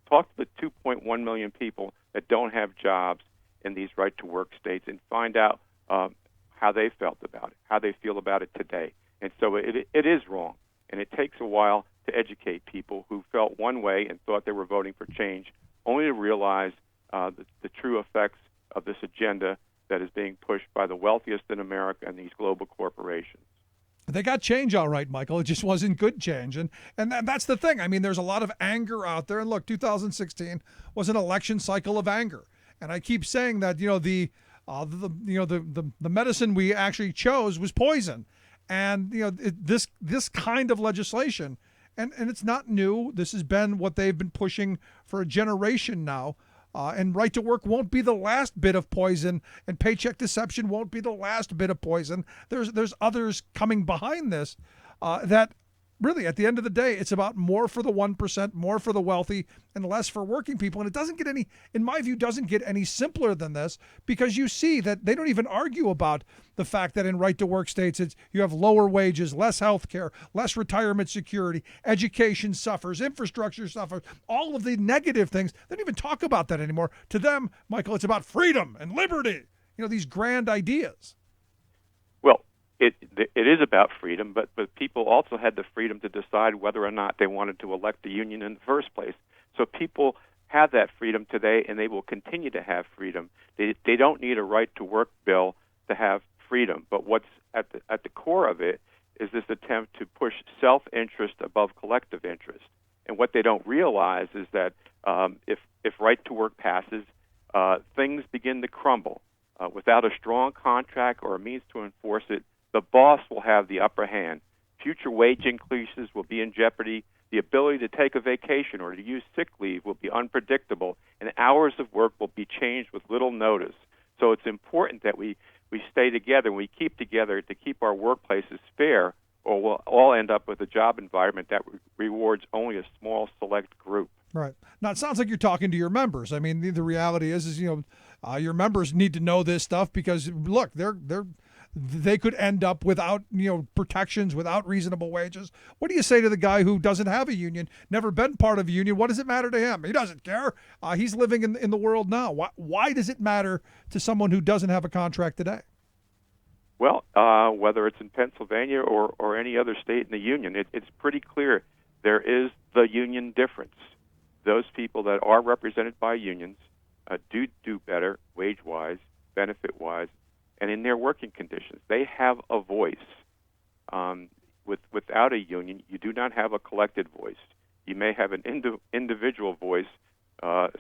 Talk to the 2.1 million people that don't have jobs in these right to work states and find out how they felt about it, how they feel about it today. And so it is wrong, and it takes a while to educate people who felt one way and thought they were voting for change, only to realize the true effects of this agenda that is being pushed by the wealthiest in America and these global corporations. They got change all right, Michael. It just wasn't good change. And that's the thing. I mean, there's a lot of anger out there. And look, 2016 was an election cycle of anger. And I keep saying that, the medicine we actually chose was poison. And, this kind of legislation, and it's not new. This has been what they've been pushing for a generation now. And right to work won't be the last bit of poison, and paycheck deception won't be the last bit of poison. There's others coming behind this that really, at the end of the day, it's about more for the 1%, more for the wealthy, and less for working people. And it doesn't get any, in my view, doesn't get any simpler than this, because you see that they don't even argue about the fact that in right to work states, you have lower wages, less health care, less retirement security, education suffers, infrastructure suffers, all of the negative things. They don't even talk about that anymore. To them, Michael, it's about freedom and liberty, these grand ideas. Well, it is about freedom, but people also had the freedom to decide whether or not they wanted to elect a union in the first place. So people have that freedom today, and they will continue to have freedom. They don't need a right to work bill to have freedom. But what's at the core of it is this attempt to push self-interest above collective interest. And what they don't realize is that if right to work passes, things begin to crumble. without a strong contract or a means to enforce it, the boss will have the upper hand. Future wage increases will be in jeopardy. The ability to take a vacation or to use sick leave will be unpredictable, and hours of work will be changed with little notice. So it's important that we stay together and we keep together to keep our workplaces fair, or we'll all end up with a job environment that rewards only a small select group. Right. Now, it sounds like you're talking to your members. I mean, the reality is your members need to know this stuff because, look, they could end up without, protections, without reasonable wages. What do you say to the guy who doesn't have a union, never been part of a union? What does it matter to him? He doesn't care. He's living in the world now. Why does it matter to someone who doesn't have a contract today? Well, whether it's in Pennsylvania or any other state in the union, it's pretty clear there is the union difference. Those people that are represented by unions do better wage-wise, benefit-wise, and in their working conditions. They have a voice. Without a union, you do not have a collective voice. You may have an individual voice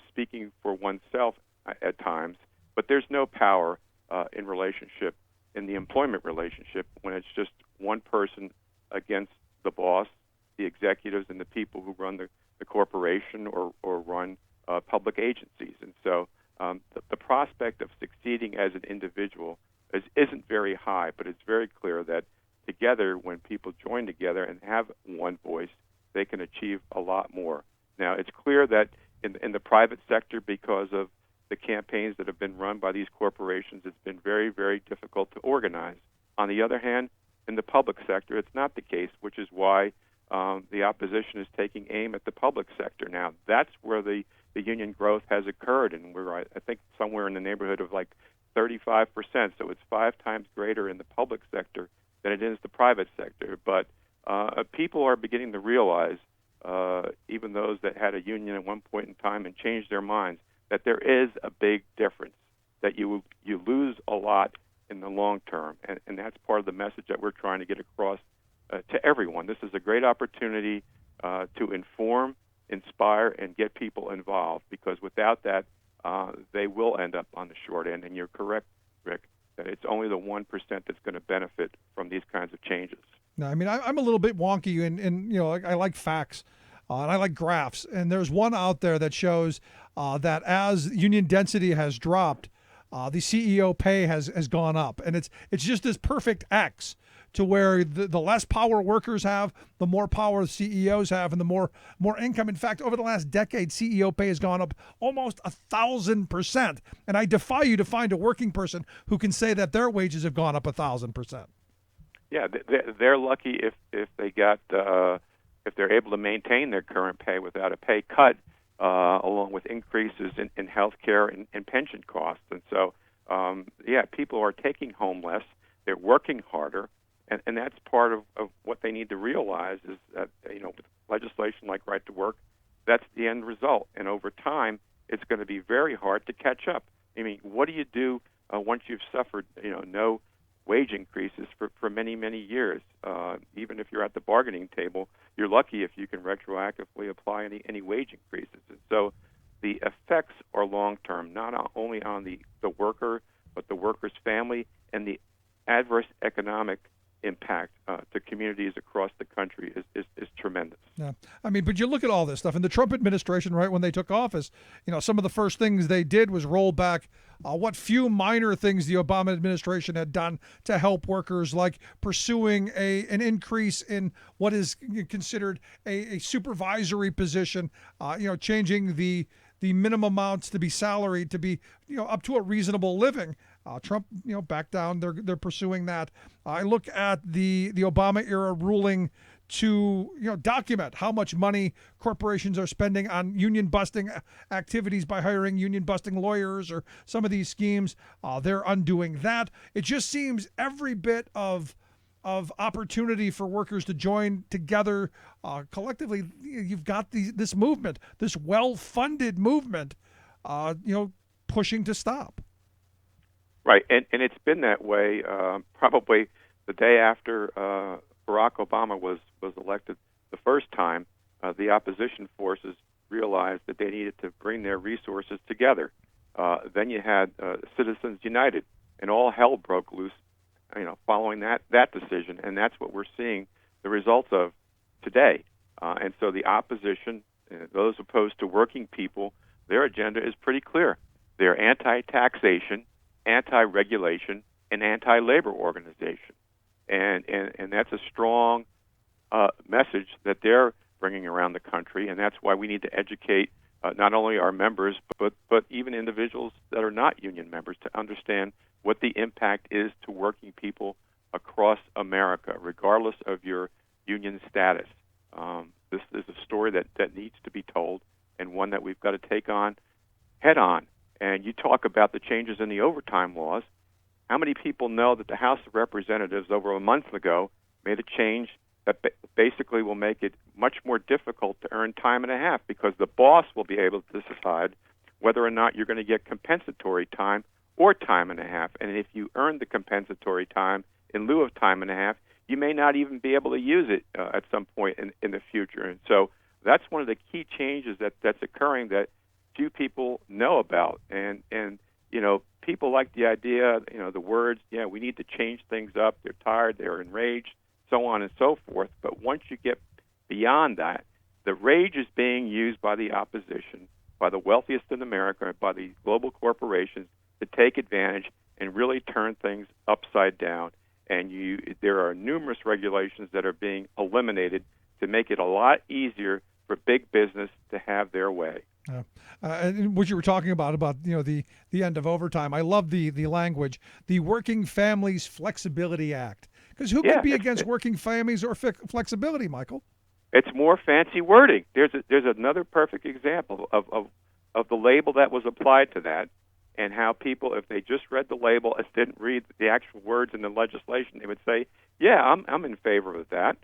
speaking for oneself at times, but there's no power in the employment relationship, when it's just one person against the boss, the executives, and the people who run the corporation or run public agencies. And so the prospect of succeeding as an individual isn't very high, but it's very clear that together, when people join together and have one voice, they can achieve a lot more. Now, it's clear that in the private sector, because of the campaigns that have been run by these corporations, it's been very, very difficult to organize. On the other hand, in the public sector, it's not the case, which is why the opposition is taking aim at the public sector now. That's where the union growth has occurred, and we're, I think, somewhere in the neighborhood of like 35%. So it's 5 times greater in the public sector than it is the private sector. But people are beginning to realize, even those that had a union at one point in time and changed their minds, that there is a big difference, that you lose a lot in the long term. And that's part of the message that we're trying to get across to everyone. This is a great opportunity to inform, inspire, and get people involved, because without that, they will end up on the short end. And you're correct, Rick, that it's only the 1% that's going to benefit from these kinds of changes. No, I mean, I'm a little bit wonky, and I like facts, and I like graphs. And there's one out there that shows that as union density has dropped, the CEO pay has gone up, and it's just this perfect X, to where the less power workers have, the more power CEOs have, and the more income. In fact, over the last decade, CEO pay has gone up almost 1,000%. And I defy you to find a working person who can say that their wages have gone up 1,000%. Yeah, they're lucky if they got if they're able to maintain their current pay without a pay cut, along with increases in health care and pension costs. And so, people are taking home less. They're working harder. And that's part of what they need to realize, is that, with legislation like right to work, that's the end result. And over time, it's going to be very hard to catch up. I mean, what do you do once you've suffered, no wage increases for many, many years? Even if you're at the bargaining table, you're lucky if you can retroactively apply any wage increases. And so the effects are long-term, not only on the worker, but the worker's family, and the adverse economic impact to communities across the country is tremendous. Yeah, I mean, but you look at all this stuff, and the Trump administration, right when they took office, some of the first things they did was roll back what few minor things the Obama administration had done to help workers, like pursuing an increase in what is considered a supervisory position, changing the minimum amounts to be salaried to be up to a reasonable living. Trump, backed down. They're pursuing that. I look at the Obama era ruling to document how much money corporations are spending on union busting activities by hiring union busting lawyers, or some of these schemes. They're undoing that. It just seems every bit of opportunity for workers to join together collectively. You've got this movement, this well-funded movement, pushing to stop. Right, and it's been that way probably the day after Barack Obama was elected the first time. The opposition forces realized that they needed to bring their resources together. Then you had Citizens United, and all hell broke loose, following that decision, and that's what we're seeing the results of today. And so the opposition, those opposed to working people, their agenda is pretty clear. They're anti-taxation, anti-regulation, and anti-labor organization. And that's a strong message that they're bringing around the country, and that's why we need to educate not only our members, but even individuals that are not union members to understand what the impact is to working people across America, regardless of your union status. This is a story that needs to be told, and one that we've got to take on head on. And you talk about the changes in the overtime laws. How many people know that the House of Representatives over a month ago made a change that basically will make it much more difficult to earn time and a half, because the boss will be able to decide whether or not you're going to get compensatory time or time and a half. And if you earn the compensatory time in lieu of time and a half, you may not even be able to use it at some point in the future. And so that's one of the key changes that's occurring that few people know about. And people like the idea, the words, we need to change things up. They're tired, they're enraged, so on and so forth. But once you get beyond that, the rage is being used by the opposition, by the wealthiest in America, by the global corporations to take advantage and really turn things upside down. And there are numerous regulations that are being eliminated to make it a lot easier for big business to have their way. And what you were talking about the end of overtime, I love the language, the Working Families Flexibility Act. Because who could be against working families or flexibility, Michael? It's more fancy wording. There's another perfect example of the label that was applied to that, and how people, if they just read the label and didn't read the actual words in the legislation, they would say, "Yeah, I'm in favor of that."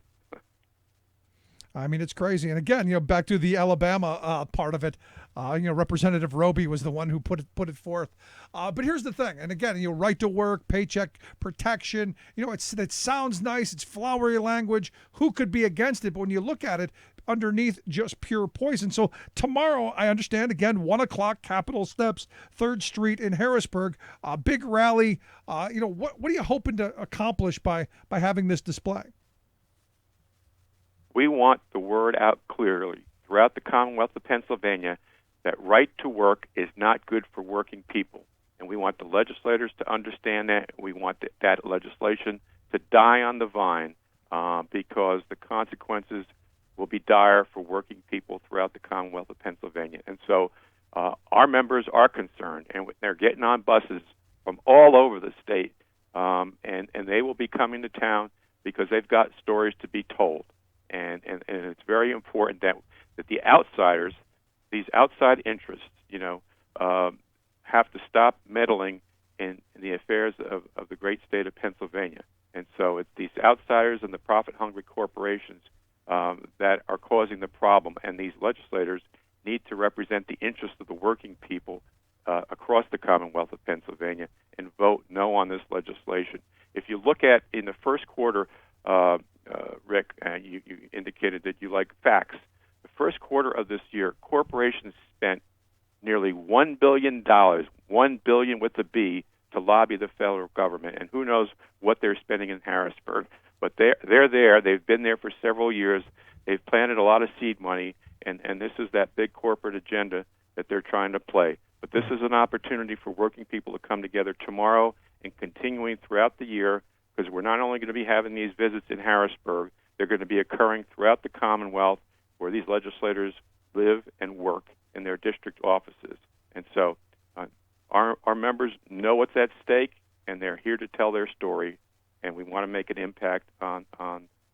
I mean, it's crazy. And again, back to the Alabama part of it, Representative Roby was the one who put it forth. But here's the thing. And again, right to work, paycheck protection, it sounds nice. It's flowery language. Who could be against it? But when you look at it, underneath just pure poison. So tomorrow, I understand, again, 1:00, Capitol Steps, 3rd Street in Harrisburg, big rally. What are you hoping to accomplish by having this display? We want the word out clearly throughout the Commonwealth of Pennsylvania that right to work is not good for working people. And we want the legislators to understand that. We want that legislation to die on the vine because the consequences will be dire for working people throughout the Commonwealth of Pennsylvania. And so our members are concerned, and they're getting on buses from all over the state, and they will be coming to town because they've got stories to be told. And it's very important that the outsiders, these outside interests, have to stop meddling in the affairs of the great state of Pennsylvania. And so it's these outsiders and the profit-hungry corporations that are causing the problem. And these legislators need to represent the interests of the working people across the Commonwealth of Pennsylvania and vote no on this legislation. If you look at in the first quarter, Rick, and you indicated that you like facts. The first quarter of this year, corporations spent nearly $1 billion, $1 billion with a B, to lobby the federal government. And who knows what they're spending in Harrisburg. But they're there. They've been there for several years. They've planted a lot of seed money, and this is that big corporate agenda that they're trying to play. But this is an opportunity for working people to come together tomorrow and continuing throughout the year, because we're not only going to be having these visits in Harrisburg, they're going to be occurring throughout the Commonwealth where these legislators live and work in their district offices. And so our members know what's at stake, and they're here to tell their story, and we want to make an impact on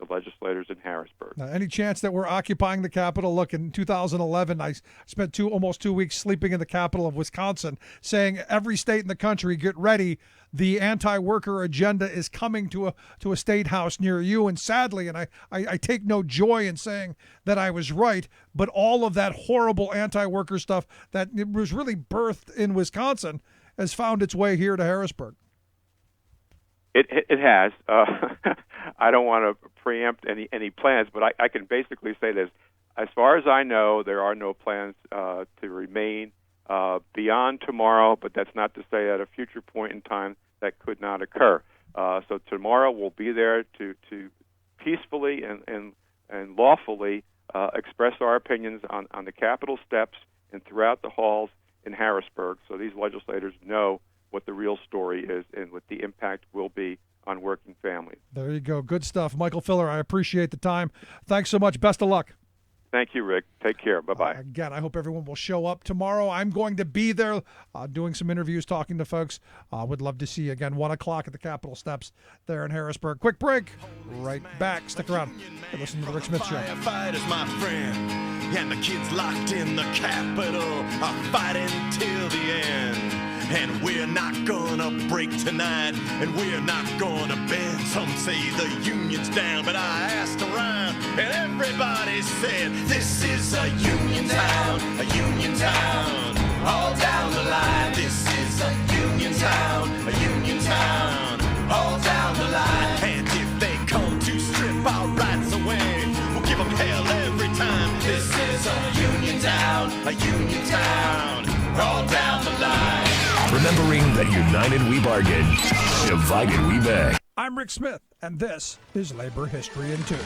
the legislators in Harrisburg. Any chance that we're occupying the Capitol? Look, in 2011, I spent almost 2 weeks sleeping in the capital of Wisconsin, saying every state in the country, get ready. The anti-worker agenda is coming to a state house near you. And sadly, and I take no joy in saying that I was right, but all of that horrible anti-worker stuff that was really birthed in Wisconsin has found its way here to Harrisburg. It has. I don't want to preempt any plans, but I can basically say this. As far as I know, there are no plans to remain beyond tomorrow, but that's not to say at a future point in time that could not occur. So tomorrow we'll be there to peacefully and lawfully express our opinions on the Capitol steps and throughout the halls in Harrisburg, so these legislators know what the real story is and what the impact will be on working families. There you go. Good stuff. Michael Filler, I appreciate the time. Thanks so much. Best of luck. Thank you, Rick. Take care. Bye-bye. Again, I hope everyone will show up tomorrow. I'm going to be there doing some interviews, talking to folks. Would love to see you again, 1 o'clock at the Capitol steps there in Harrisburg. Quick break. Right back. Stick around. You're listening to The Rick Smith Show. Firefighters, my friend, and the kids locked in the Capitol are fighting till the end. And we're not gonna break tonight, and we're not gonna bend. Some say the union's down, but I asked around, and everybody said, this is a union town, all down the line. This is a union town, all down the line. And if they come to strip our rights away, we'll give them hell every time. This is a union town, all down the line. Remembering that united we bargain, divided we beg. I'm Rick Smith, and this is Labor History in 2.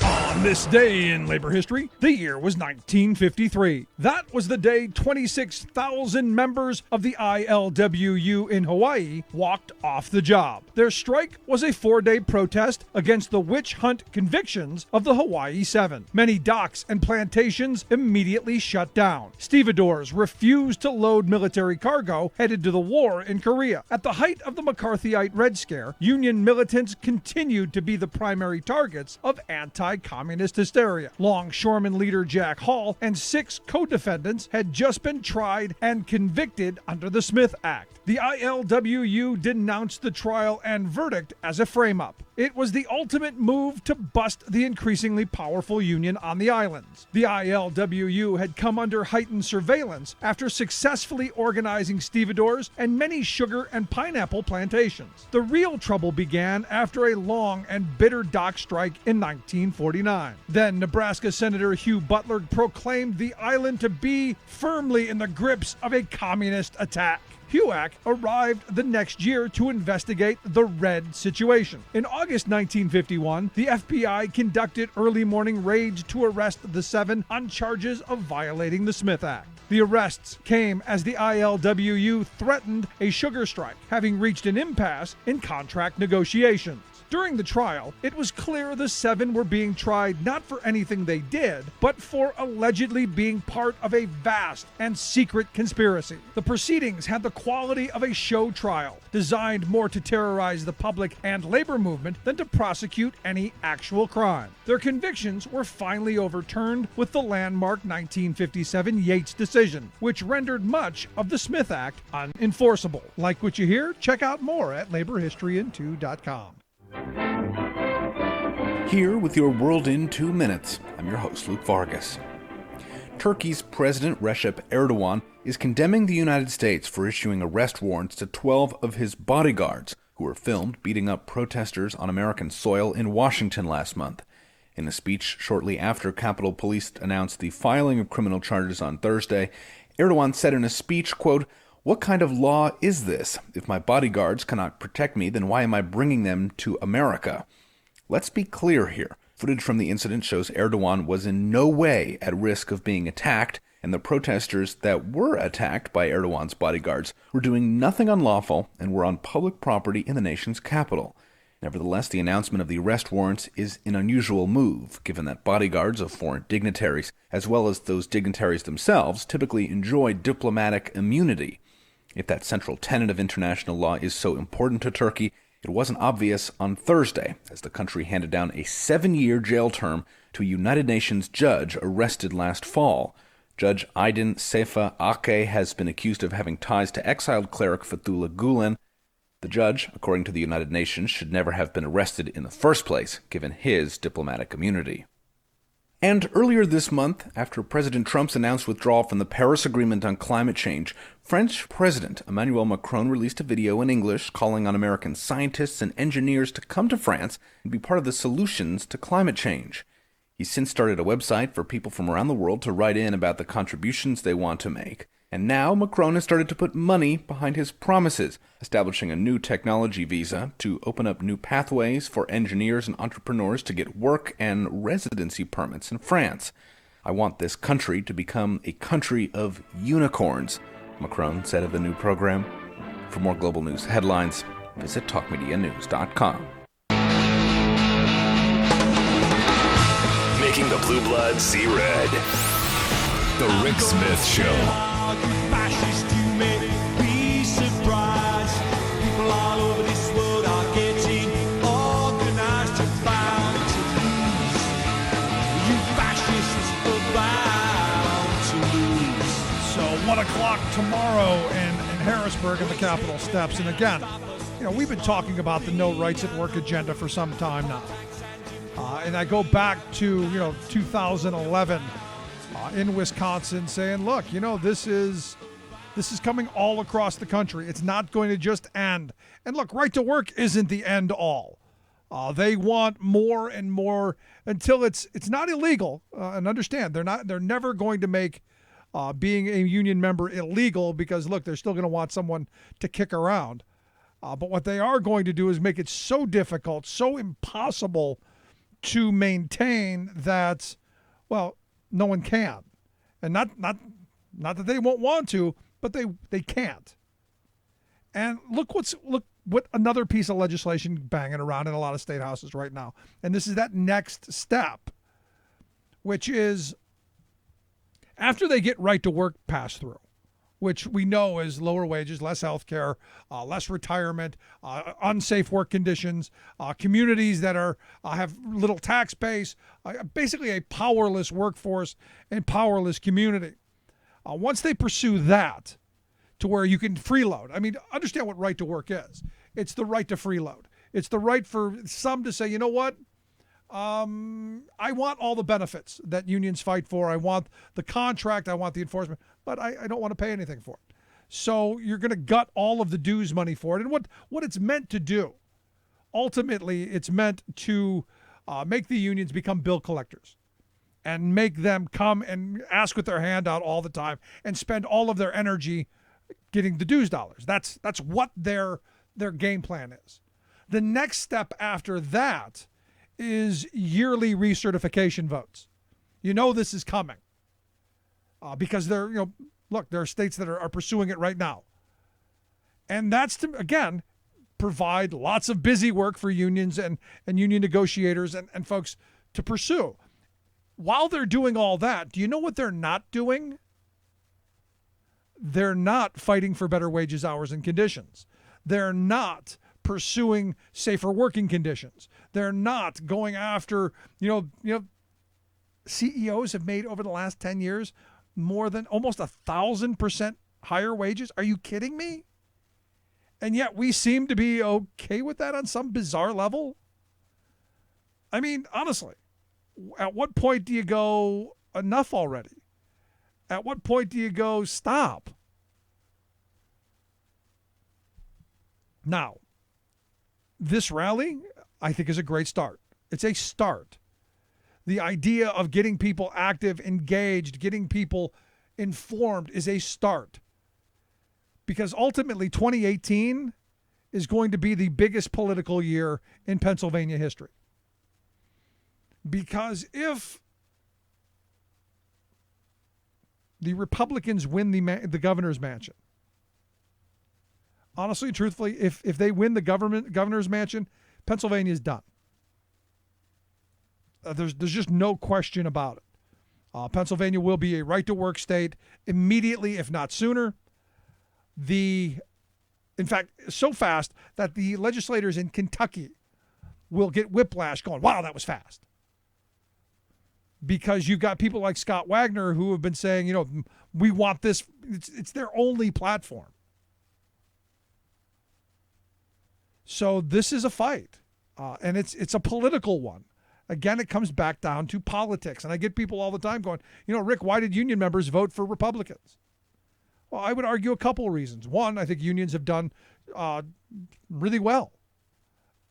On this day in labor history, the year was 1953. That was the day 26,000 members of the ILWU in Hawaii walked off the job. Their strike was a 4-day protest against the witch hunt convictions of the Hawaii Seven. Many docks and plantations immediately shut down. Stevedores refused to load military cargo headed to the war in Korea. At the height of the McCarthyite Red Scare, Union militants continued to be the primary targets of anti-communist hysteria. Longshoreman leader Jack Hall and 6 co-defendants had just been tried and convicted under the Smith Act. The ILWU denounced the trial and verdict as a frame-up. It was the ultimate move to bust the increasingly powerful union on the islands. The ILWU had come under heightened surveillance after successfully organizing stevedores and many sugar and pineapple plantations. The real trouble began after a long and bitter dock strike in 1949. Then Nebraska Senator Hugh Butler proclaimed the island to be firmly in the grips of a communist attack. HUAC arrived the next year to investigate the Red situation. In August 1951, the FBI conducted early morning raids to arrest the 7 on charges of violating the Smith Act. The arrests came as the ILWU threatened a sugar strike, having reached an impasse in contract negotiations. During the trial, it was clear the 7 were being tried not for anything they did, but for allegedly being part of a vast and secret conspiracy. The proceedings had the quality of a show trial, designed more to terrorize the public and labor movement than to prosecute any actual crime. Their convictions were finally overturned with the landmark 1957 Yates decision, which rendered much of the Smith Act unenforceable. Like what you hear? Check out more at laborhistoryin2.com. Here with your World in 2 Minutes, I'm your host, Luke Vargas. Turkey's President Recep Erdogan is condemning the United States for issuing arrest warrants to 12 of his bodyguards who were filmed beating up protesters on American soil in Washington last month. In a speech shortly after Capitol Police announced the filing of criminal charges on Thursday, Erdogan said in a speech, quote, "What kind of law is this? If my bodyguards cannot protect me, then why am I bringing them to America?" Let's be clear here. Footage from the incident shows Erdogan was in no way at risk of being attacked, and the protesters that were attacked by Erdogan's bodyguards were doing nothing unlawful and were on public property in the nation's capital. Nevertheless, the announcement of the arrest warrants is an unusual move, given that bodyguards of foreign dignitaries, as well as those dignitaries themselves, typically enjoy diplomatic immunity. If that central tenet of international law is so important to Turkey, it wasn't obvious on Thursday, as the country handed down a 7-year jail term to a United Nations judge arrested last fall. Judge Aydin Sefa Ake has been accused of having ties to exiled cleric Fethullah Gulen. The judge, according to the United Nations, should never have been arrested in the first place, given his diplomatic immunity. And earlier this month, after President Trump's announced withdrawal from the Paris Agreement on climate change, French President Emmanuel Macron released a video in English calling on American scientists and engineers to come to France and be part of the solutions to climate change. He's since started a website for people from around the world to write in about the contributions they want to make. And now Macron has started to put money behind his promises, establishing a new technology visa to open up new pathways for engineers and entrepreneurs to get work and residency permits in France. I want this country to become a country of unicorns, Macron said of the new program. For more global news headlines, visit talkmedianews.com. Making the blue blood see red. The Rick Smith Show. People all over this world are getting organized to bound to lose. You fascists are bound to lose. So 1 o'clock tomorrow in Harrisburg in the Capitol steps. And again, we've been talking about the No Rights at Work agenda for some time now. And I go back to, 2011 in Wisconsin saying, look, this is coming all across the country. It's not going to just end. And look, right to work isn't the end all. They want more and more until it's not illegal. And understand, they're never going to make being a union member illegal because, look, they're still going to want someone to kick around. But what they are going to do is make it so difficult, so impossible to maintain that, well, no one can. And not that they won't want to, but they can't. And look what another piece of legislation banging around in a lot of state houses right now. And this is that next step, which is after they get right to work passed through, which we know is lower wages, less health care, less retirement, unsafe work conditions, communities that have little tax base, basically a powerless workforce and powerless community. Once they pursue that to where you can freeload, I mean, understand what right to work is. It's the right to freeload. It's the right for some to say, you know what? I want all the benefits that unions fight for. I want the contract. I want the enforcement, but I don't want to pay anything for it. So you're going to gut all of the dues money for it. And what it's meant to do, ultimately, it's meant to make the unions become bill collectors and make them come and ask with their hand out all the time and spend all of their energy getting the dues dollars. That's what their game plan is. The next step after that is yearly recertification votes. This is coming because there are states that are pursuing it right now. And that's to, again, provide lots of busy work for unions and union negotiators and folks to pursue. While they're doing all that, do you know what they're not doing? They're not fighting for better wages, hours, and conditions. They're not pursuing safer working conditions. They're not going after, CEOs have made over the last 10 years more than almost 1,000% higher wages. Are you kidding me? And yet we seem to be okay with that on some bizarre level. I mean, honestly, at what point do you go enough already? At what point do you go stop? Now, this rally, I think, is a great start. It's a start. The idea of getting people active, engaged, getting people informed is a start. Because ultimately, 2018 is going to be the biggest political year in Pennsylvania history. Because if the Republicans win the governor's mansion, honestly, truthfully, if they win the governor's mansion, Pennsylvania is done. There's just no question about it. Pennsylvania will be a right-to-work state immediately, if not sooner. In fact, so fast that the legislators in Kentucky will get whiplash going, wow, that was fast. Because you've got people like Scott Wagner who have been saying, we want this. It's their only platform. So this is a fight, and it's a political one. Again, it comes back down to politics. And I get people all the time going, Rick, why did union members vote for Republicans? Well, I would argue a couple of reasons. One, I think unions have done really well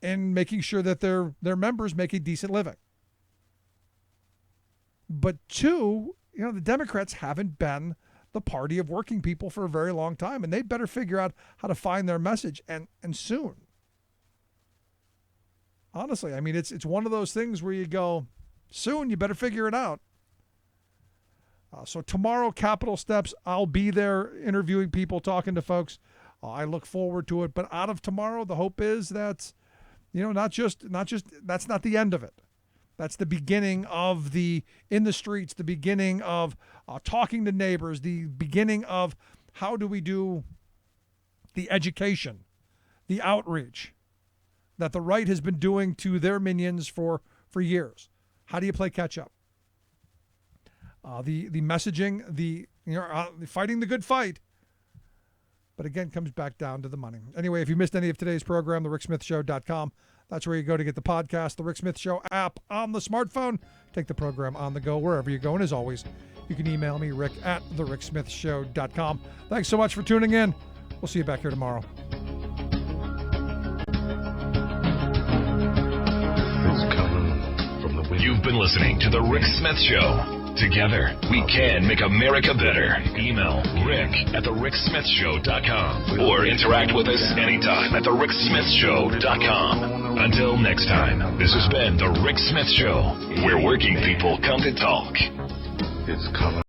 in making sure that their members make a decent living. But two, the Democrats haven't been the party of working people for a very long time, and they better figure out how to find their message, and soon. Honestly, I mean, it's one of those things where you go, soon, you better figure it out. So tomorrow, Capitol Steps, I'll be there interviewing people, talking to folks. I look forward to it. But out of tomorrow, the hope is that, not just that's not the end of it. That's the beginning of in the streets, the beginning of talking to neighbors, the beginning of how do we do the education, the outreach that the right has been doing to their minions for years. How do you play catch up? The messaging, the fighting the good fight, but again, comes back down to the money. Anyway, if you missed any of today's program, thericksmithshow.com. That's where you go to get the podcast, the Rick Smith Show app on the smartphone. Take the program on the go wherever you go. And as always, you can email me, rick@thericksmithshow.com. Thanks so much for tuning in. We'll see you back here tomorrow. You've been listening to The Rick Smith Show. Together, we can make America better. Email rick@thericksmithshow.com or interact with us anytime at thericksmithshow.com. Until next time, this has been The Rick Smith Show, where working people come to talk. It's coming.